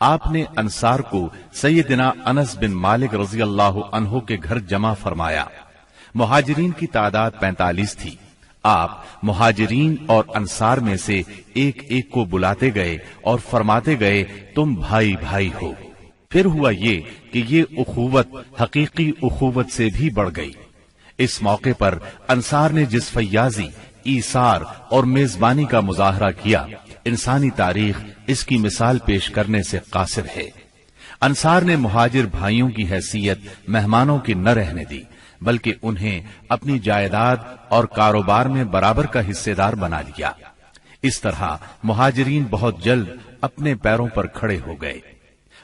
آپ نے انصار کو سیدنا انس بن مالک رضی اللہ عنہ کے گھر جمع فرمایا۔ مہاجرین کی تعداد 45 تھی۔ آپ مہاجرین اور انصار میں سے ایک ایک کو بلاتے گئے اور فرماتے گئے تم بھائی بھائی ہو۔ پھر ہوا یہ کہ یہ اخوت حقیقی اخوت سے بھی بڑھ گئی۔ اس موقع پر انصار نے جس فیاضی، ایثار اور میزبانی کا مظاہرہ کیا، انسانی تاریخ اس کی مثال پیش کرنے سے قاصر ہے۔ انصار نے مہاجر بھائیوں کی حیثیت مہمانوں کی نہ رہنے دی، بلکہ انہیں اپنی جائیداد اور کاروبار میں برابر کا حصے دار بنا لیا۔ اس طرح مہاجرین بہت جلد اپنے پیروں پر کھڑے ہو گئے۔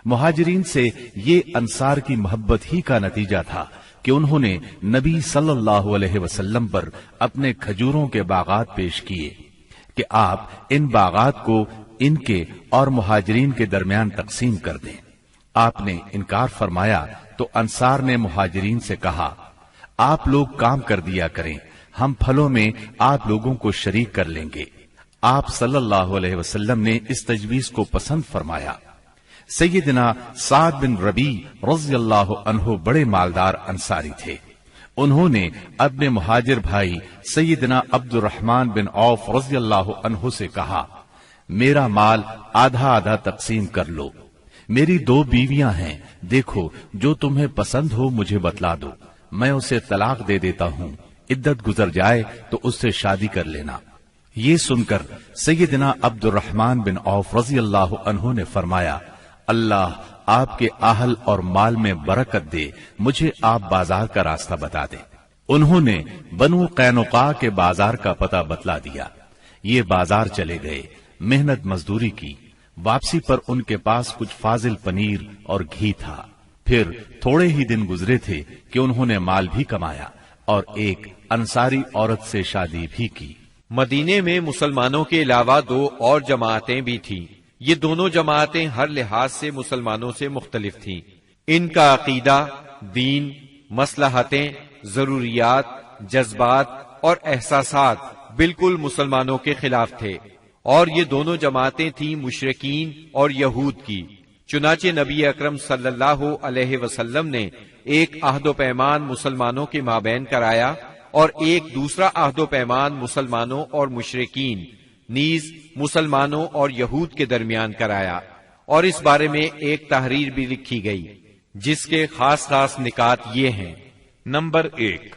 مہاجرین سے یہ انصار کی محبت ہی کا نتیجہ تھا کہ انہوں نے نبی صلی اللہ علیہ وسلم پر اپنے کھجوروں کے باغات پیش کیے کہ آپ ان باغات کو ان کے اور مہاجرین کے درمیان تقسیم کر دیں۔ آپ نے انکار فرمایا تو انصار نے مہاجرین سے کہا آپ لوگ کام کر دیا کریں، ہم پھلوں میں آپ لوگوں کو شریک کر لیں گے۔ آپ صلی اللہ علیہ وسلم نے اس تجویز کو پسند فرمایا۔ سیدنا سعد بن ربیع رضی اللہ عنہ بڑے مالدار انصاری تھے۔ انہوں نے اپنے مہاجر بھائی سیدنا عبد الرحمن بن عوف رضی اللہ عنہ سے کہا میرا مال آدھا آدھا تقسیم کر لو، میری 2 بیویاں ہیں، دیکھو جو تمہیں پسند ہو مجھے بتلا دو، میں اسے طلاق دے دیتا ہوں، عدت گزر جائے تو اس سے شادی کر لینا۔ یہ سن کر سیدنا عبد الرحمن بن عوف رضی اللہ عنہ نے فرمایا اللہ آپ کے اہل اور مال میں برکت دے، مجھے آپ بازار کا راستہ بتا دیں۔ انہوں نے بنو قینقاع کے بازار کا پتہ بتلا دیا۔ یہ بازار چلے گئے، محنت مزدوری کی، واپسی پر ان کے پاس کچھ فاضل پنیر اور گھی تھا۔ پھر تھوڑے ہی دن گزرے تھے کہ انہوں نے مال بھی کمایا اور ایک انصاری عورت سے شادی بھی کی۔ مدینے میں مسلمانوں کے علاوہ 2 اور جماعتیں بھی تھیں۔ یہ دونوں جماعتیں ہر لحاظ سے مسلمانوں سے مختلف تھیں۔ ان کا عقیدہ، دین، مصلحتیں، ضروریات، جذبات اور احساسات بالکل مسلمانوں کے خلاف تھے، اور یہ دونوں جماعتیں تھیں مشرکین اور یہود کی۔ چنانچہ نبی اکرم صلی اللہ علیہ وسلم نے ایک عہد و پیمان مسلمانوں کے مابین کرایا اور ایک دوسرا عہد و پیمان مسلمانوں اور مشرکین نیز مسلمانوں اور یہود کے درمیان کرایا، اور اس بارے میں ایک تحریر بھی لکھی گئی جس کے خاص خاص نکات یہ ہیں۔ نمبر 1،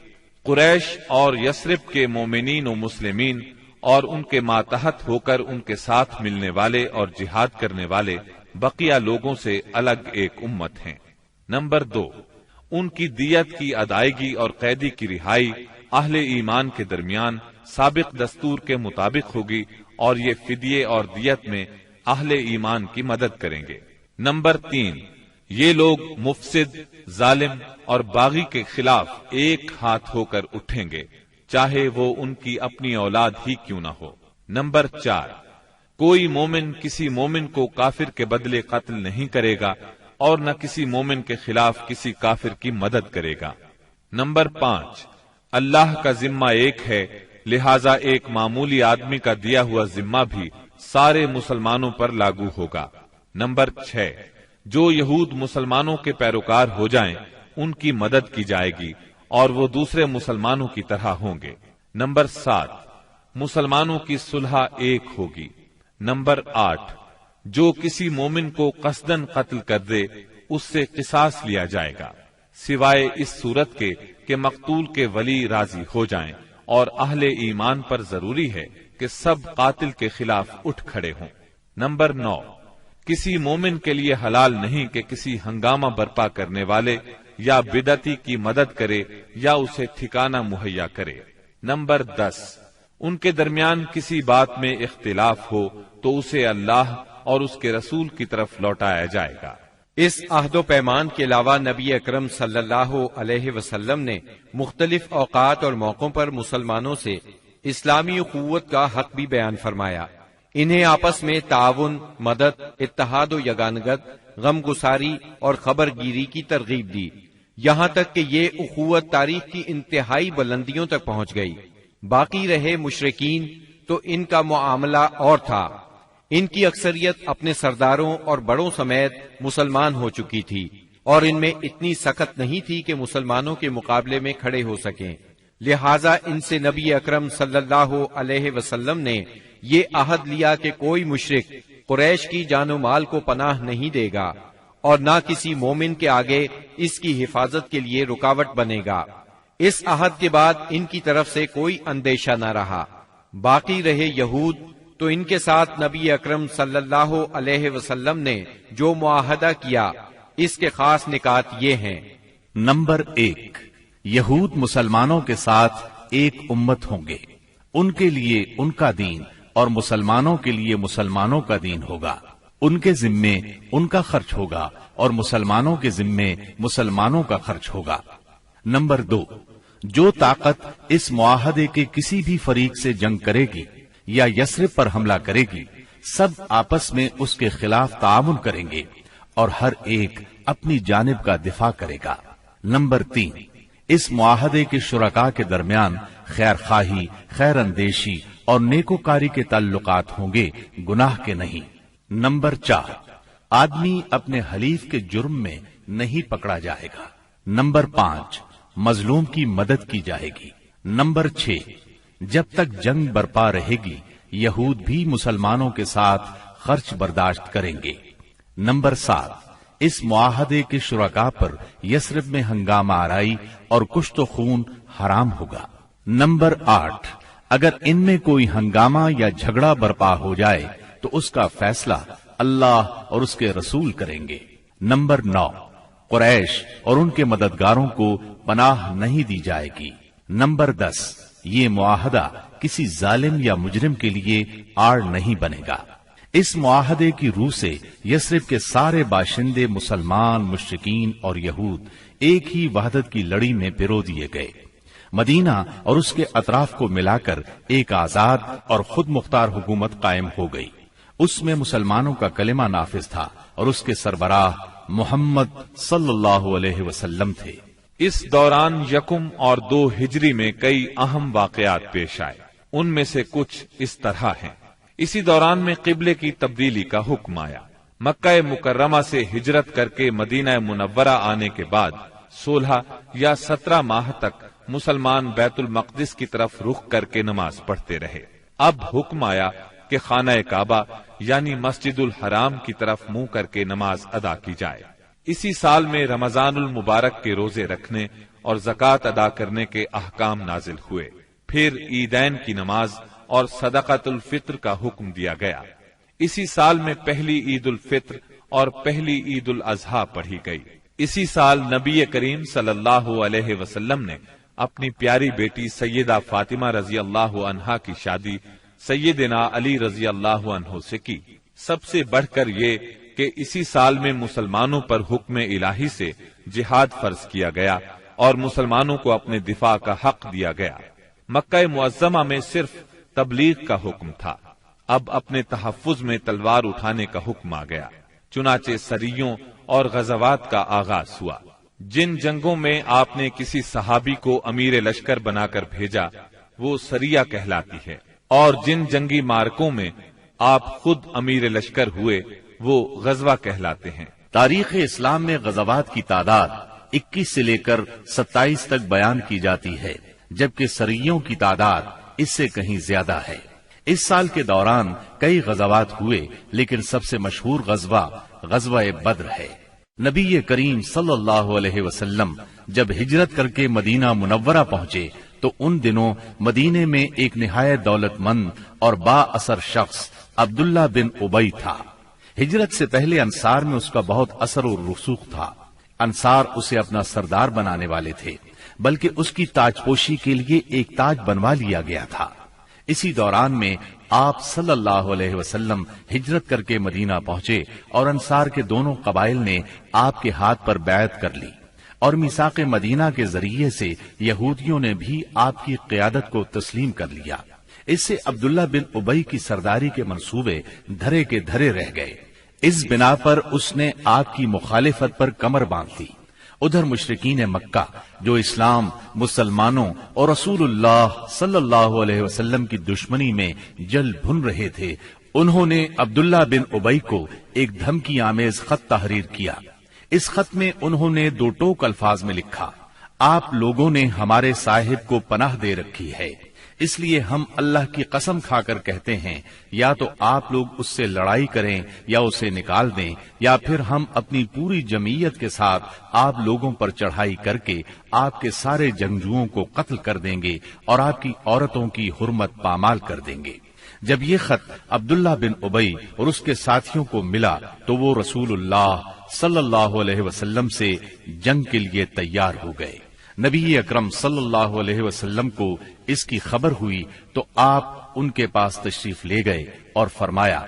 قریش اور یثرب کے مومنین و مسلمین اور ان کے ماتحت ہو کر ان کے ساتھ ملنے والے اور جہاد کرنے والے بقیہ لوگوں سے الگ ایک امت ہیں۔ نمبر 2، ان کی دیت کی ادائیگی اور قیدی کی رہائی اہل ایمان کے درمیان سابق دستور کے مطابق ہوگی، اور یہ فدیے اور دیت میں اہل ایمان کی مدد کریں گے۔ نمبر 3، یہ لوگ مفسد، ظالم اور باغی کے خلاف ایک ہاتھ ہو کر اٹھیں گے، چاہے وہ ان کی اپنی اولاد ہی کیوں نہ ہو۔ نمبر 4، کوئی مومن کسی مومن کو کافر کے بدلے قتل نہیں کرے گا اور نہ کسی مومن کے خلاف کسی کافر کی مدد کرے گا۔ نمبر 5، اللہ کا ذمہ ایک ہے، لہذا ایک معمولی آدمی کا دیا ہوا ذمہ بھی سارے مسلمانوں پر لاگو ہوگا۔ نمبر 6، جو یہود مسلمانوں کے پیروکار ہو جائیں ان کی مدد کی جائے گی اور وہ دوسرے مسلمانوں کی طرح ہوں گے۔ نمبر 7، مسلمانوں کی صلح ایک ہوگی۔ نمبر 8، جو کسی مومن کو قصدن قتل کر دے اس سے قصاص لیا جائے گا، سوائے اس صورت کے کہ مقتول کے ولی راضی ہو جائیں، اور اہل ایمان پر ضروری ہے کہ سب قاتل کے خلاف اٹھ کھڑے ہوں۔ نمبر 9، کسی مومن کے لیے حلال نہیں کہ کسی ہنگامہ برپا کرنے والے یا بدعتی کی مدد کرے یا اسے ٹھکانہ مہیا کرے۔ نمبر 10، ان کے درمیان کسی بات میں اختلاف ہو تو اسے اللہ اور اس کے رسول کی طرف لوٹایا جائے گا۔ اس عہد و پیمان کے علاوہ نبی اکرم صلی اللہ علیہ وسلم نے مختلف اوقات اور موقعوں پر مسلمانوں سے اسلامی اخوت کا حق بھی بیان فرمایا۔ انہیں آپس میں تعاون، مدد، اتحاد و یگانگت، غم گساری اور خبر گیری کی ترغیب دی، یہاں تک کہ یہ اخوت تاریخ کی انتہائی بلندیوں تک پہنچ گئی۔ باقی رہے مشرکین تو ان کا معاملہ اور تھا۔ ان کی اکثریت اپنے سرداروں اور بڑوں سمیت مسلمان ہو چکی تھی اور ان میں اتنی سخت نہیں تھی کہ مسلمانوں کے مقابلے میں کھڑے ہو سکیں، لہٰذا ان سے نبی اکرم صلی اللہ علیہ وسلم نے یہ عہد لیا کہ کوئی مشرک قریش کی جان و مال کو پناہ نہیں دے گا اور نہ کسی مومن کے آگے اس کی حفاظت کے لیے رکاوٹ بنے گا۔ اس عہد کے بعد ان کی طرف سے کوئی اندیشہ نہ رہا۔ باقی رہے یہود، تو ان کے ساتھ نبی اکرم صلی اللہ علیہ وسلم نے جو معاہدہ کیا اس کے خاص نکات یہ ہیں۔ نمبر 1، یہود مسلمانوں کے ساتھ ایک امت ہوں گے، ان کے لیے ان کا دین اور مسلمانوں کے لیے مسلمانوں کا دین ہوگا، ان کے ذمے ان کا خرچ ہوگا اور مسلمانوں کے ذمے مسلمانوں کا خرچ ہوگا۔ نمبر 2، جو طاقت اس معاہدے کے کسی بھی فریق سے جنگ کرے گی یا یثرب پر حملہ کرے گی، سب آپس میں اس کے خلاف تعاون کریں گے اور ہر ایک اپنی جانب کا دفاع کرے گا۔ نمبر 3، اس معاہدے کے شرکاء کے درمیان خیر خواہی، خیر اندیشی اور نیکوکاری کے تعلقات ہوں گے، گناہ کے نہیں۔ نمبر 4، آدمی اپنے حلیف کے جرم میں نہیں پکڑا جائے گا۔ نمبر 5، مظلوم کی مدد کی جائے گی۔ نمبر 6، جب تک جنگ برپا رہے گی یہود بھی مسلمانوں کے ساتھ خرچ برداشت کریں گے۔ نمبر 7، اس معاہدے کے شرکاء پر یثرب میں ہنگامہ آرائی اور کشت و خون حرام ہوگا۔ نمبر 8، اگر ان میں کوئی ہنگامہ یا جھگڑا برپا ہو جائے تو اس کا فیصلہ اللہ اور اس کے رسول کریں گے۔ نمبر 9، قریش اور ان کے مددگاروں کو پناہ نہیں دی جائے گی۔ نمبر 10، یہ معاہدہ کسی ظالم یا مجرم کے لیے آڑ نہیں بنے گا۔ اس معاہدے کی روح سے یثرب کے سارے باشندے مسلمان، مشرکین اور یہود ایک ہی وحدت کی لڑی میں پرو دیے گئے۔ مدینہ اور اس کے اطراف کو ملا کر ایک آزاد اور خود مختار حکومت قائم ہو گئی۔ اس میں مسلمانوں کا کلمہ نافذ تھا اور اس کے سربراہ محمد صلی اللہ علیہ وسلم تھے۔ اس دوران 1 اور 2 ہجری میں کئی اہم واقعات پیش آئے، ان میں سے کچھ اس طرح ہیں۔ اسی دوران میں قبلے کی تبدیلی کا حکم آیا۔ مکہ مکرمہ سے ہجرت کر کے مدینہ منورہ آنے کے بعد 16 یا 17 ماہ تک مسلمان بیت المقدس کی طرف رخ کر کے نماز پڑھتے رہے۔ اب حکم آیا کہ خانہ کعبہ یعنی مسجد الحرام کی طرف منہ کر کے نماز ادا کی جائے۔ اسی سال میں رمضان المبارک کے روزے رکھنے اور زکوٰۃ ادا کرنے کے احکام نازل ہوئے۔ پھر عیدین کی نماز اور صدقۃ الفطر کا حکم دیا گیا۔ اسی سال میں پہلی عید الفطر اور پہلی عید الاضحیٰ پڑھی گئی۔ اسی سال نبی کریم صلی اللہ علیہ وسلم نے اپنی پیاری بیٹی سیدہ فاطمہ رضی اللہ عنہا کی شادی سیدنا علی رضی اللہ عنہ سے کی۔ سب سے بڑھ کر یہ کہ اسی سال میں مسلمانوں پر حکم الہی سے جہاد فرض کیا گیا اور مسلمانوں کو اپنے دفاع کا حق دیا گیا۔ مکہ معظمہ میں صرف تبلیغ کا حکم تھا، اب اپنے تحفظ میں تلوار اٹھانے کا حکم آ گیا۔ چنانچہ سریوں اور غزوات کا آغاز ہوا۔ جن جنگوں میں آپ نے کسی صحابی کو امیر لشکر بنا کر بھیجا وہ سریہ کہلاتی ہے، اور جن جنگی مارکوں میں آپ خود امیر لشکر ہوئے وہ غزوہ کہلاتے ہیں۔ تاریخ اسلام میں غزوات کی تعداد 21 سے لے کر 27 تک بیان کی جاتی ہے، جبکہ سریوں کی تعداد اس سے کہیں زیادہ ہے۔ اس سال کے دوران کئی غزوات ہوئے، لیکن سب سے مشہور غزوہ بدر ہے۔ نبی کریم صلی اللہ علیہ وسلم جب ہجرت کر کے مدینہ منورہ پہنچے تو ان دنوں مدینے میں ایک نہایت دولت مند اور با اثر شخص عبداللہ بن ابی تھا۔ ہجرت سے پہلے انصار میں اس کا بہت اثر و رسوخ تھا۔ انصار اسے اپنا سردار بنانے والے تھے، بلکہ اس کی تاج پوشی کے لیے ایک تاج بنوا لیا گیا تھا۔ اسی دوران میں آپ صلی اللہ علیہ وسلم ہجرت کر کے مدینہ پہنچے اور انصار کے دونوں قبائل نے آپ کے ہاتھ پر بیعت کر لی، اور میثاق مدینہ کے ذریعے سے یہودیوں نے بھی آپ کی قیادت کو تسلیم کر لیا۔ اس سے عبداللہ بن ابی کی سرداری کے منصوبے دھرے کے دھرے رہ گئے۔ اس بنا پر اس نے آپ کی مخالفت پر کمر باندھ لی۔ ادھر مشرکین مکہ جو اسلام، مسلمانوں اور رسول اللہ صلی اللہ علیہ وسلم کی دشمنی میں جل بھن رہے تھے، انہوں نے عبداللہ بن ابی کو ایک دھمکی آمیز خط تحریر کیا۔ اس خط میں انہوں نے 2 ٹوک الفاظ میں لکھا، آپ لوگوں نے ہمارے صاحب کو پناہ دے رکھی ہے، اس لیے ہم اللہ کی قسم کھا کر کہتے ہیں یا تو آپ لوگ اس سے لڑائی کریں یا اسے نکال دیں، یا پھر ہم اپنی پوری جمعیت کے ساتھ آپ لوگوں پر چڑھائی کر کے آپ کے سارے جنگجوؤں کو قتل کر دیں گے اور آپ کی عورتوں کی حرمت پامال کر دیں گے۔ جب یہ خط عبداللہ بن ابی اور اس کے ساتھیوں کو ملا تو وہ رسول اللہ صلی اللہ علیہ وسلم سے جنگ کے لیے تیار ہو گئے۔ نبی اکرم صلی اللہ علیہ وسلم کو اس کی خبر ہوئی تو آپ ان کے پاس تشریف لے گئے اور فرمایا،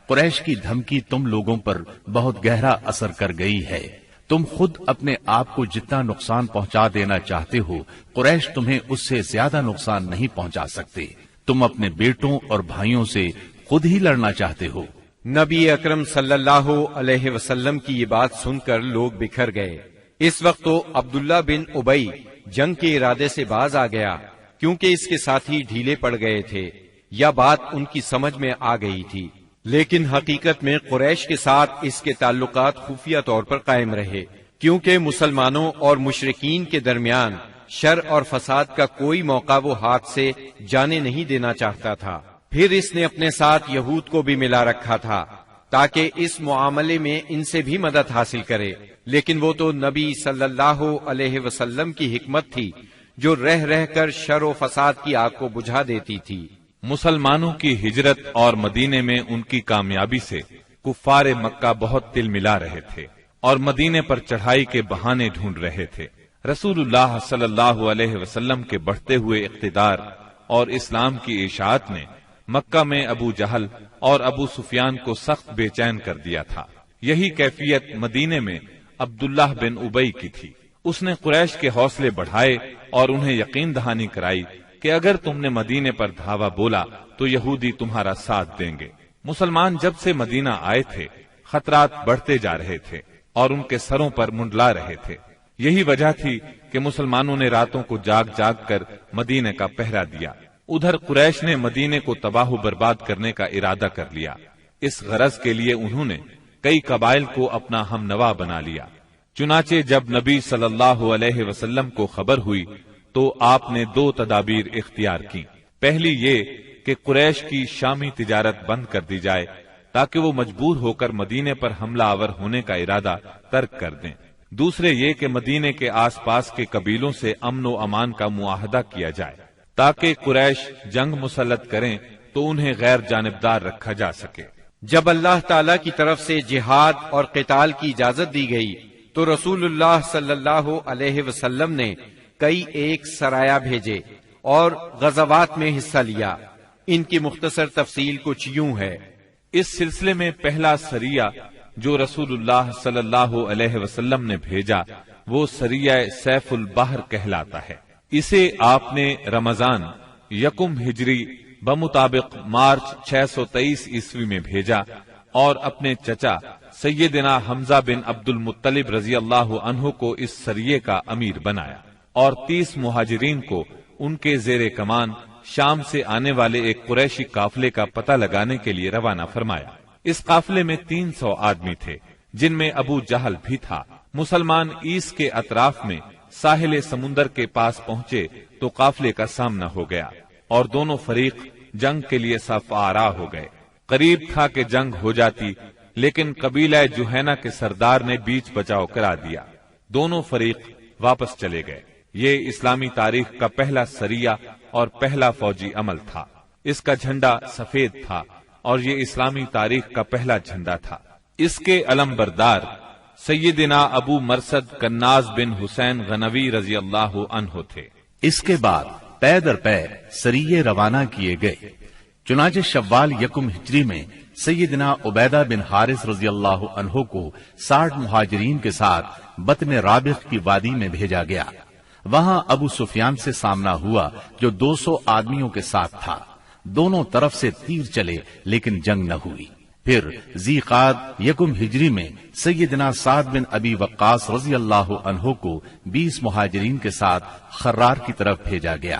قریش کی دھمکی تم لوگوں پر بہت گہرا اثر کر گئی ہے، تم خود اپنے آپ کو جتنا نقصان پہنچا دینا چاہتے ہو قریش تمہیں اس سے زیادہ نقصان نہیں پہنچا سکتے، تم اپنے بیٹوں اور بھائیوں سے خود ہی لڑنا چاہتے ہو۔ نبی اکرم صلی اللہ علیہ وسلم کی یہ بات سن کر لوگ بکھر گئے۔ اس وقت تو عبداللہ بن ابی جنگ کے ارادے سے باز آ گیا، کیونکہ اس کے ساتھی ڈھیلے پڑ گئے تھے یا بات ان کی سمجھ میں آ گئی تھی، لیکن حقیقت میں قریش کے ساتھ اس کے تعلقات خفیہ طور پر قائم رہے، کیونکہ مسلمانوں اور مشرکین کے درمیان شر اور فساد کا کوئی موقع وہ ہاتھ سے جانے نہیں دینا چاہتا تھا۔ پھر اس نے اپنے ساتھ یہود کو بھی ملا رکھا تھا تاکہ اس معاملے میں ان سے بھی مدد حاصل کرے، لیکن وہ تو نبی صلی اللہ علیہ وسلم کی حکمت تھی جو رہ رہ کر شر و فساد کی آگ کو بجھا دیتی تھی۔ مسلمانوں کی ہجرت اور مدینے میں ان کی کامیابی سے کفار مکہ بہت تل ملا رہے تھے اور مدینے پر چڑھائی کے بہانے ڈھونڈ رہے تھے۔ رسول اللہ صلی اللہ علیہ وسلم کے بڑھتے ہوئے اقتدار اور اسلام کی اشاعت نے مکہ میں ابو جہل اور ابو سفیان کو سخت بے چین کر دیا تھا۔ یہی کیفیت مدینے میں عبداللہ بن ابی کی تھی۔ اس نے قریش کے حوصلے بڑھائے اور انہیں یقین دہانی کرائی کہ اگر تم نے مدینے پر دھاوا بولا تو یہودی تمہارا ساتھ دیں گے۔ مسلمان جب سے مدینہ آئے تھے خطرات بڑھتے جا رہے تھے اور ان کے سروں پر منڈلا رہے تھے۔ یہی وجہ تھی کہ مسلمانوں نے راتوں کو جاگ جاگ کر مدینے کا پہرا دیا۔ ادھر قریش نے مدینے کو تباہ و برباد کرنے کا ارادہ کر لیا۔ اس غرض کے لیے انہوں نے کئی قبائل کو اپنا ہم نوا بنا لیا۔ چنانچہ جب نبی صلی اللہ علیہ وسلم کو خبر ہوئی تو آپ نے 2 تدابیر اختیار کی۔ پہلی یہ کہ قریش کی شامی تجارت بند کر دی جائے تاکہ وہ مجبور ہو کر مدینے پر حملہ آور ہونے کا ارادہ ترک کر دیں۔ دوسرے یہ کہ مدینے کے آس پاس کے قبیلوں سے امن و امان کا معاہدہ کیا جائے تاکہ قریش جنگ مسلط کریں تو انہیں غیر جانبدار رکھا جا سکے۔ جب اللہ تعالی کی طرف سے جہاد اور قتال کی اجازت دی گئی تو رسول اللہ صلی اللہ علیہ وسلم نے کئی ایک سرایہ بھیجے اور غزوات میں حصہ لیا۔ ان کی مختصر تفصیل کچھ یوں ہے۔ اس سلسلے میں پہلا سریہ جو رسول اللہ صلی اللہ علیہ وسلم نے بھیجا وہ سریہ سیف البحر کہلاتا ہے۔ اسے آپ نے رمضان 1 ہجری بمطابق مارچ 623 عیسوی میں بھیجا اور اپنے چچا سیدنا حمزہ بن عبد المطلب رضی اللہ عنہ کو اس سریے کا امیر بنایا اور 30 مہاجرین کو ان کے زیر کمان شام سے آنے والے ایک قریشی قافلے کا پتہ لگانے کے لیے روانہ فرمایا۔ اس قافلے میں 300 آدمی تھے جن میں ابو جہل بھی تھا۔ مسلمان ایس کے اطراف میں ساحل سمندر کے پاس پہنچے تو قافلے کا سامنا ہو گیا اور دونوں فریق جنگ کے لیے صف آرا ہو گئے۔ قریب تھا کہ جنگ ہو جاتی لیکن قبیلہ جوہینا کے سردار نے بیچ بچاؤ کرا دیا۔ دونوں فریق واپس چلے گئے۔ یہ اسلامی تاریخ کا پہلا سریہ اور پہلا فوجی عمل تھا۔ اس کا جھنڈا سفید تھا اور یہ اسلامی تاریخ کا پہلا جھنڈا تھا۔ اس کے علم بردار سیدنا ابو مرصد کناز بن حسین غنوی رضی اللہ عنہ تھے۔ اس کے بعد پے در پے سریے روانہ کیے گئے۔ چنانچہ شوال 1 ہجری میں سیدنا عبیدہ بن حارث رضی اللہ عنہ کو 60 مہاجرین کے ساتھ بطن رابغ کی وادی میں بھیجا گیا۔ وہاں ابو سفیان سے سامنا ہوا جو 200 آدمیوں کے ساتھ تھا۔ دونوں طرف سے تیر چلے لیکن جنگ نہ ہوئی۔ پھر ذی قعد 1 ہجری میں سیدنا سعد بن ابی وقاص رضی اللہ عنہ کو 20 مہاجرین کے ساتھ خرار کی طرف بھیجا گیا۔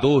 2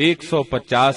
150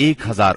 1000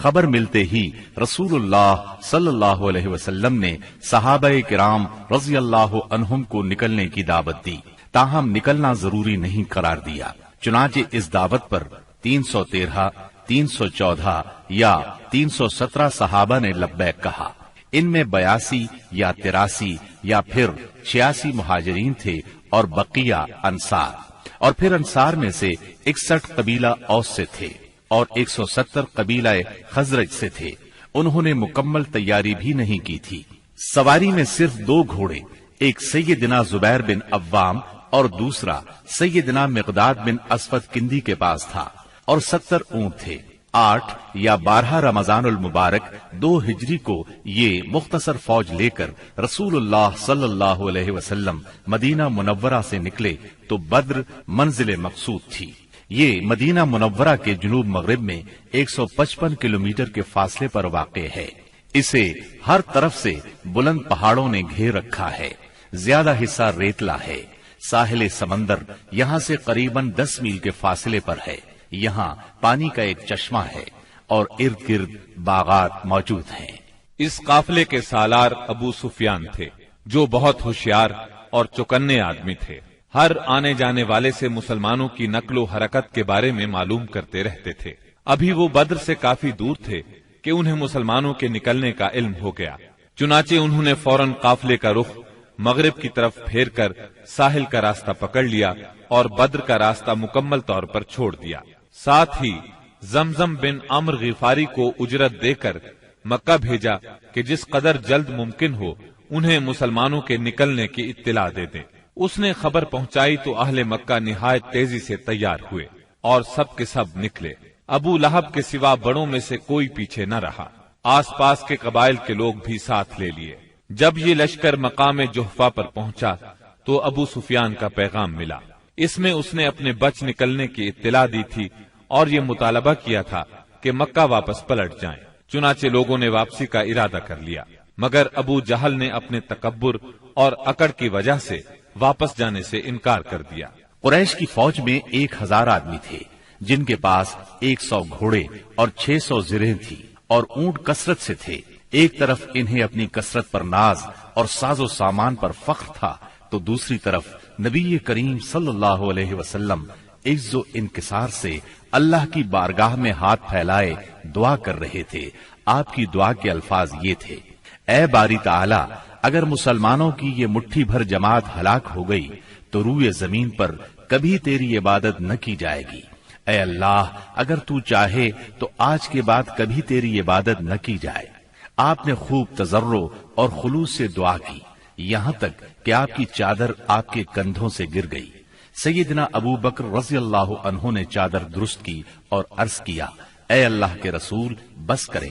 خبر ملتے ہی رسول اللہ صلی اللہ علیہ وسلم نے صحابہ کرام رضی اللہ عنہم کو نکلنے کی دعوت دی، تاہم نکلنا ضروری نہیں قرار دیا۔ چنانچہ اس دعوت پر 313، 314 یا 317 صحابہ نے لبیک کہا۔ ان میں 82 یا 83 یا پھر 86 مہاجرین تھے اور بقیہ انصار، اور پھر انصار میں سے 61 قبیلہ اوس سے تھے اور 170 قبیلہ خزرج سے تھے۔ انہوں نے مکمل تیاری بھی نہیں کی تھی۔ سواری میں صرف 2 گھوڑے، ایک سیدنا زبیر بن عوام اور دوسرا سیدنا مقداد بن اسود کندی کے پاس تھا، اور 70 اونٹ تھے۔ 8 یا 12 رمضان المبارک 2 ہجری کو یہ مختصر فوج لے کر رسول اللہ صلی اللہ علیہ وسلم مدینہ منورہ سے نکلے تو بدر منزل مقصود تھی۔ یہ مدینہ منورہ کے جنوب مغرب میں 155 کلومیٹر کے فاصلے پر واقع ہے۔ اسے ہر طرف سے بلند پہاڑوں نے گھیر رکھا ہے، زیادہ حصہ ریتلا ہے۔ ساحل سمندر یہاں سے قریباً 10 میل کے فاصلے پر ہے۔ یہاں پانی کا ایک چشمہ ہے اور ارد گرد باغات موجود ہیں۔ اس قافلے کے سالار ابو سفیان تھے، جو بہت ہوشیار اور چوکنے آدمی تھے۔ ہر آنے جانے والے سے مسلمانوں کی نقل و حرکت کے بارے میں معلوم کرتے رہتے تھے۔ ابھی وہ بدر سے کافی دور تھے کہ انہیں مسلمانوں کے نکلنے کا علم ہو گیا، چنانچہ انہوں نے فوراً قافلے کا رخ مغرب کی طرف پھیر کر ساحل کا راستہ پکڑ لیا اور بدر کا راستہ مکمل طور پر چھوڑ دیا۔ ساتھ ہی زمزم بن عمرو غفاری کو اجرت دے کر مکہ بھیجا کہ جس قدر جلد ممکن ہو انہیں مسلمانوں کے نکلنے کی اطلاع دے دیں۔ اس نے خبر پہنچائی تو اہل مکہ نہایت تیزی سے تیار ہوئے اور سب کے سب نکلے۔ ابو لہب کے سوا بڑوں میں سے کوئی پیچھے نہ رہا۔ آس پاس کے قبائل کے لوگ بھی ساتھ لے لیے۔ جب یہ لشکر مقام جحفہ پر پہنچا تو ابو سفیان کا پیغام ملا۔ اس میں اس نے اپنے بچ نکلنے کی اطلاع دی تھی اور یہ مطالبہ کیا تھا کہ مکہ واپس پلٹ جائیں۔ چنانچہ لوگوں نے واپسی کا ارادہ کر لیا، مگر ابو جہل نے اپنے تکبر اور اکڑ کی وجہ سے واپس جانے سے انکار کر دیا۔ قریش کی فوج میں 1000 آدمی تھے، جن کے پاس 100 گھوڑے اور 600 زرہیں تھی اور اونٹ کثرت سے تھے۔ ایک طرف انہیں اپنی کثرت پر ناز اور ساز و سامان پر فخر تھا، تو دوسری طرف نبی کریم صلی اللہ علیہ وسلم عز و انکسار سے اللہ کی بارگاہ میں ہاتھ پھیلائے دعا کر رہے تھے۔ آپ کی دعا کے الفاظ یہ تھے: اے باری تعالی، اگر مسلمانوں کی یہ مٹھی بھر جماعت ہلاک ہو گئی تو روئے زمین پر کبھی تیری عبادت نہ کی جائے گی۔ اے اللہ، اگر تو چاہے تو آج کے بعد کبھی تیری عبادت نہ کی جائے۔ آپ نے خوب تضرع اور خلوص سے دعا کی، یہاں تک کہ آپ کی چادر آپ کے کندھوں سے گر گئی۔ سیدنا ابو بکر رضی اللہ عنہ نے چادر درست کی اور عرض کیا: اے اللہ کے رسول، بس کریں۔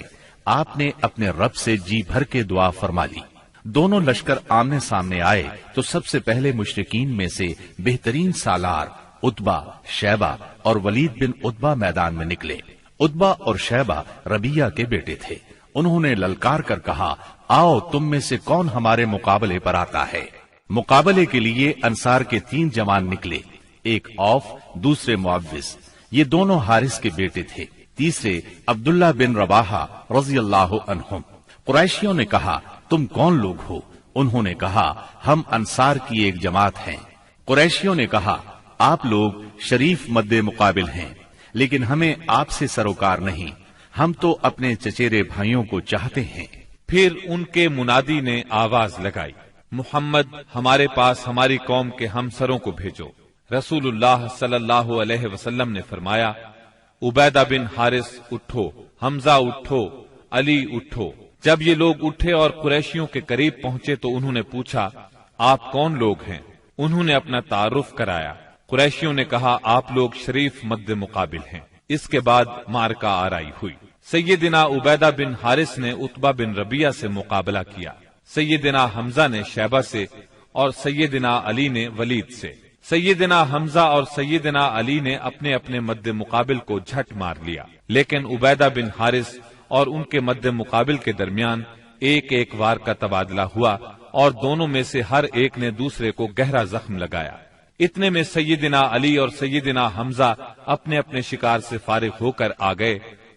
آپ نے اپنے رب سے جی بھر کے دعا فرما لی۔ دونوں لشکر آمنے سامنے آئے تو سب سے پہلے مشرکین میں سے بہترین سالار عتبہ، شیبہ اور ولید بن عتبہ میدان میں نکلے۔ عتبہ اور شیبہ ربیہ کے بیٹے تھے۔ انہوں نے للکار کر کہا: آؤ، تم میں سے کون ہمارے مقابلے پر آتا ہے؟ مقابلے کے لیے انصار کے 3 جوان نکلے، ایک اوف، دوسرے معوذ، یہ دونوں حارث کے بیٹے تھے، تیسرے عبداللہ بن رواحہ رضی اللہ عنہم۔ قریشیوں نے کہا: تم کون لوگ ہو؟ انہوں نے کہا: ہم انصار کی ایک جماعت ہیں۔ قریشیوں نے کہا: آپ لوگ شریف مد مقابل ہیں، لیکن ہمیں آپ سے سروکار نہیں، ہم تو اپنے چچیرے بھائیوں کو چاہتے ہیں۔ پھر ان کے منادی نے آواز لگائی: محمد، ہمارے پاس ہماری قوم کے ہمسروں کو بھیجو۔ رسول اللہ صلی اللہ علیہ وسلم نے فرمایا: عبیدہ بن حارث اٹھو، حمزہ اٹھو، علی اٹھو۔ جب یہ لوگ اٹھے اور قریشیوں کے قریب پہنچے تو انہوں نے پوچھا: آپ کون لوگ ہیں؟ انہوں نے اپنا تعارف کرایا۔ قریشیوں نے کہا: آپ لوگ شریف مد مقابل ہیں۔ اس کے بعد معرکہ آرائی ہوئی۔ سیدنا عبیدہ بن حارث نے عتبہ بن ربیہ سے مقابلہ کیا، سیدنا حمزہ نے شیبہ سے اور سیدنا علی نے ولید سے۔ سیدنا حمزہ اور سیدنا علی نے اپنے اپنے مد مقابل کو جھٹ مار لیا، لیکن عبیدہ بن حارث اور ان کے مد مقابل کے درمیان ایک ایک وار کا تبادلہ ہوا اور دونوں میں سے ہر ایک نے دوسرے کو گہرا زخم لگایا۔ اتنے میں سیدنا علی اور سیدنا حمزہ اپنے اپنے شکار سے فارغ ہو کر آ گئے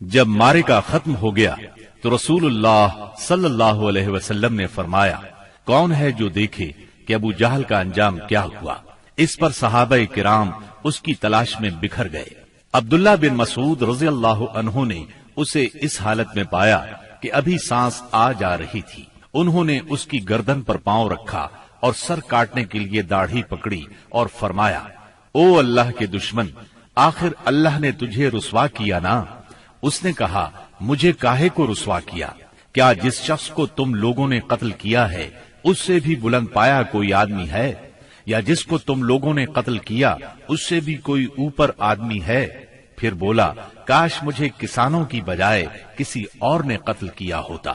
جب معرکہ ختم ہو گیا تو رسول اللہ صلی اللہ علیہ وسلم نے فرمایا، کون ہے جو دیکھے کہ ابو جہل کا انجام کیا ہوا؟ اس پر صحابہ کرام اس کی تلاش میں بکھر گئے۔ عبداللہ بن مسعود رضی اللہ عنہ نے اسے اس حالت میں پایا کہ ابھی سانس آ جا رہی تھی۔ انہوں نے اس کی گردن پر پاؤں رکھا اور سر کاٹنے کے لیے داڑھی پکڑی اور فرمایا، او اللہ کے دشمن، آخر اللہ نے تجھے رسوا کیا نا؟ اس نے کہا، مجھے کاہے کو رسوا کیا؟ کیا جس شخص کو تم لوگوں نے قتل کیا ہے اس سے بھی بلند پایا کوئی آدمی ہے؟ یا جس کو تم لوگوں نے قتل کیا اس سے بھی کوئی اوپر آدمی ہے؟ پھر بولا، کاش مجھے کسانوں کی بجائے کسی اور نے قتل کیا ہوتا۔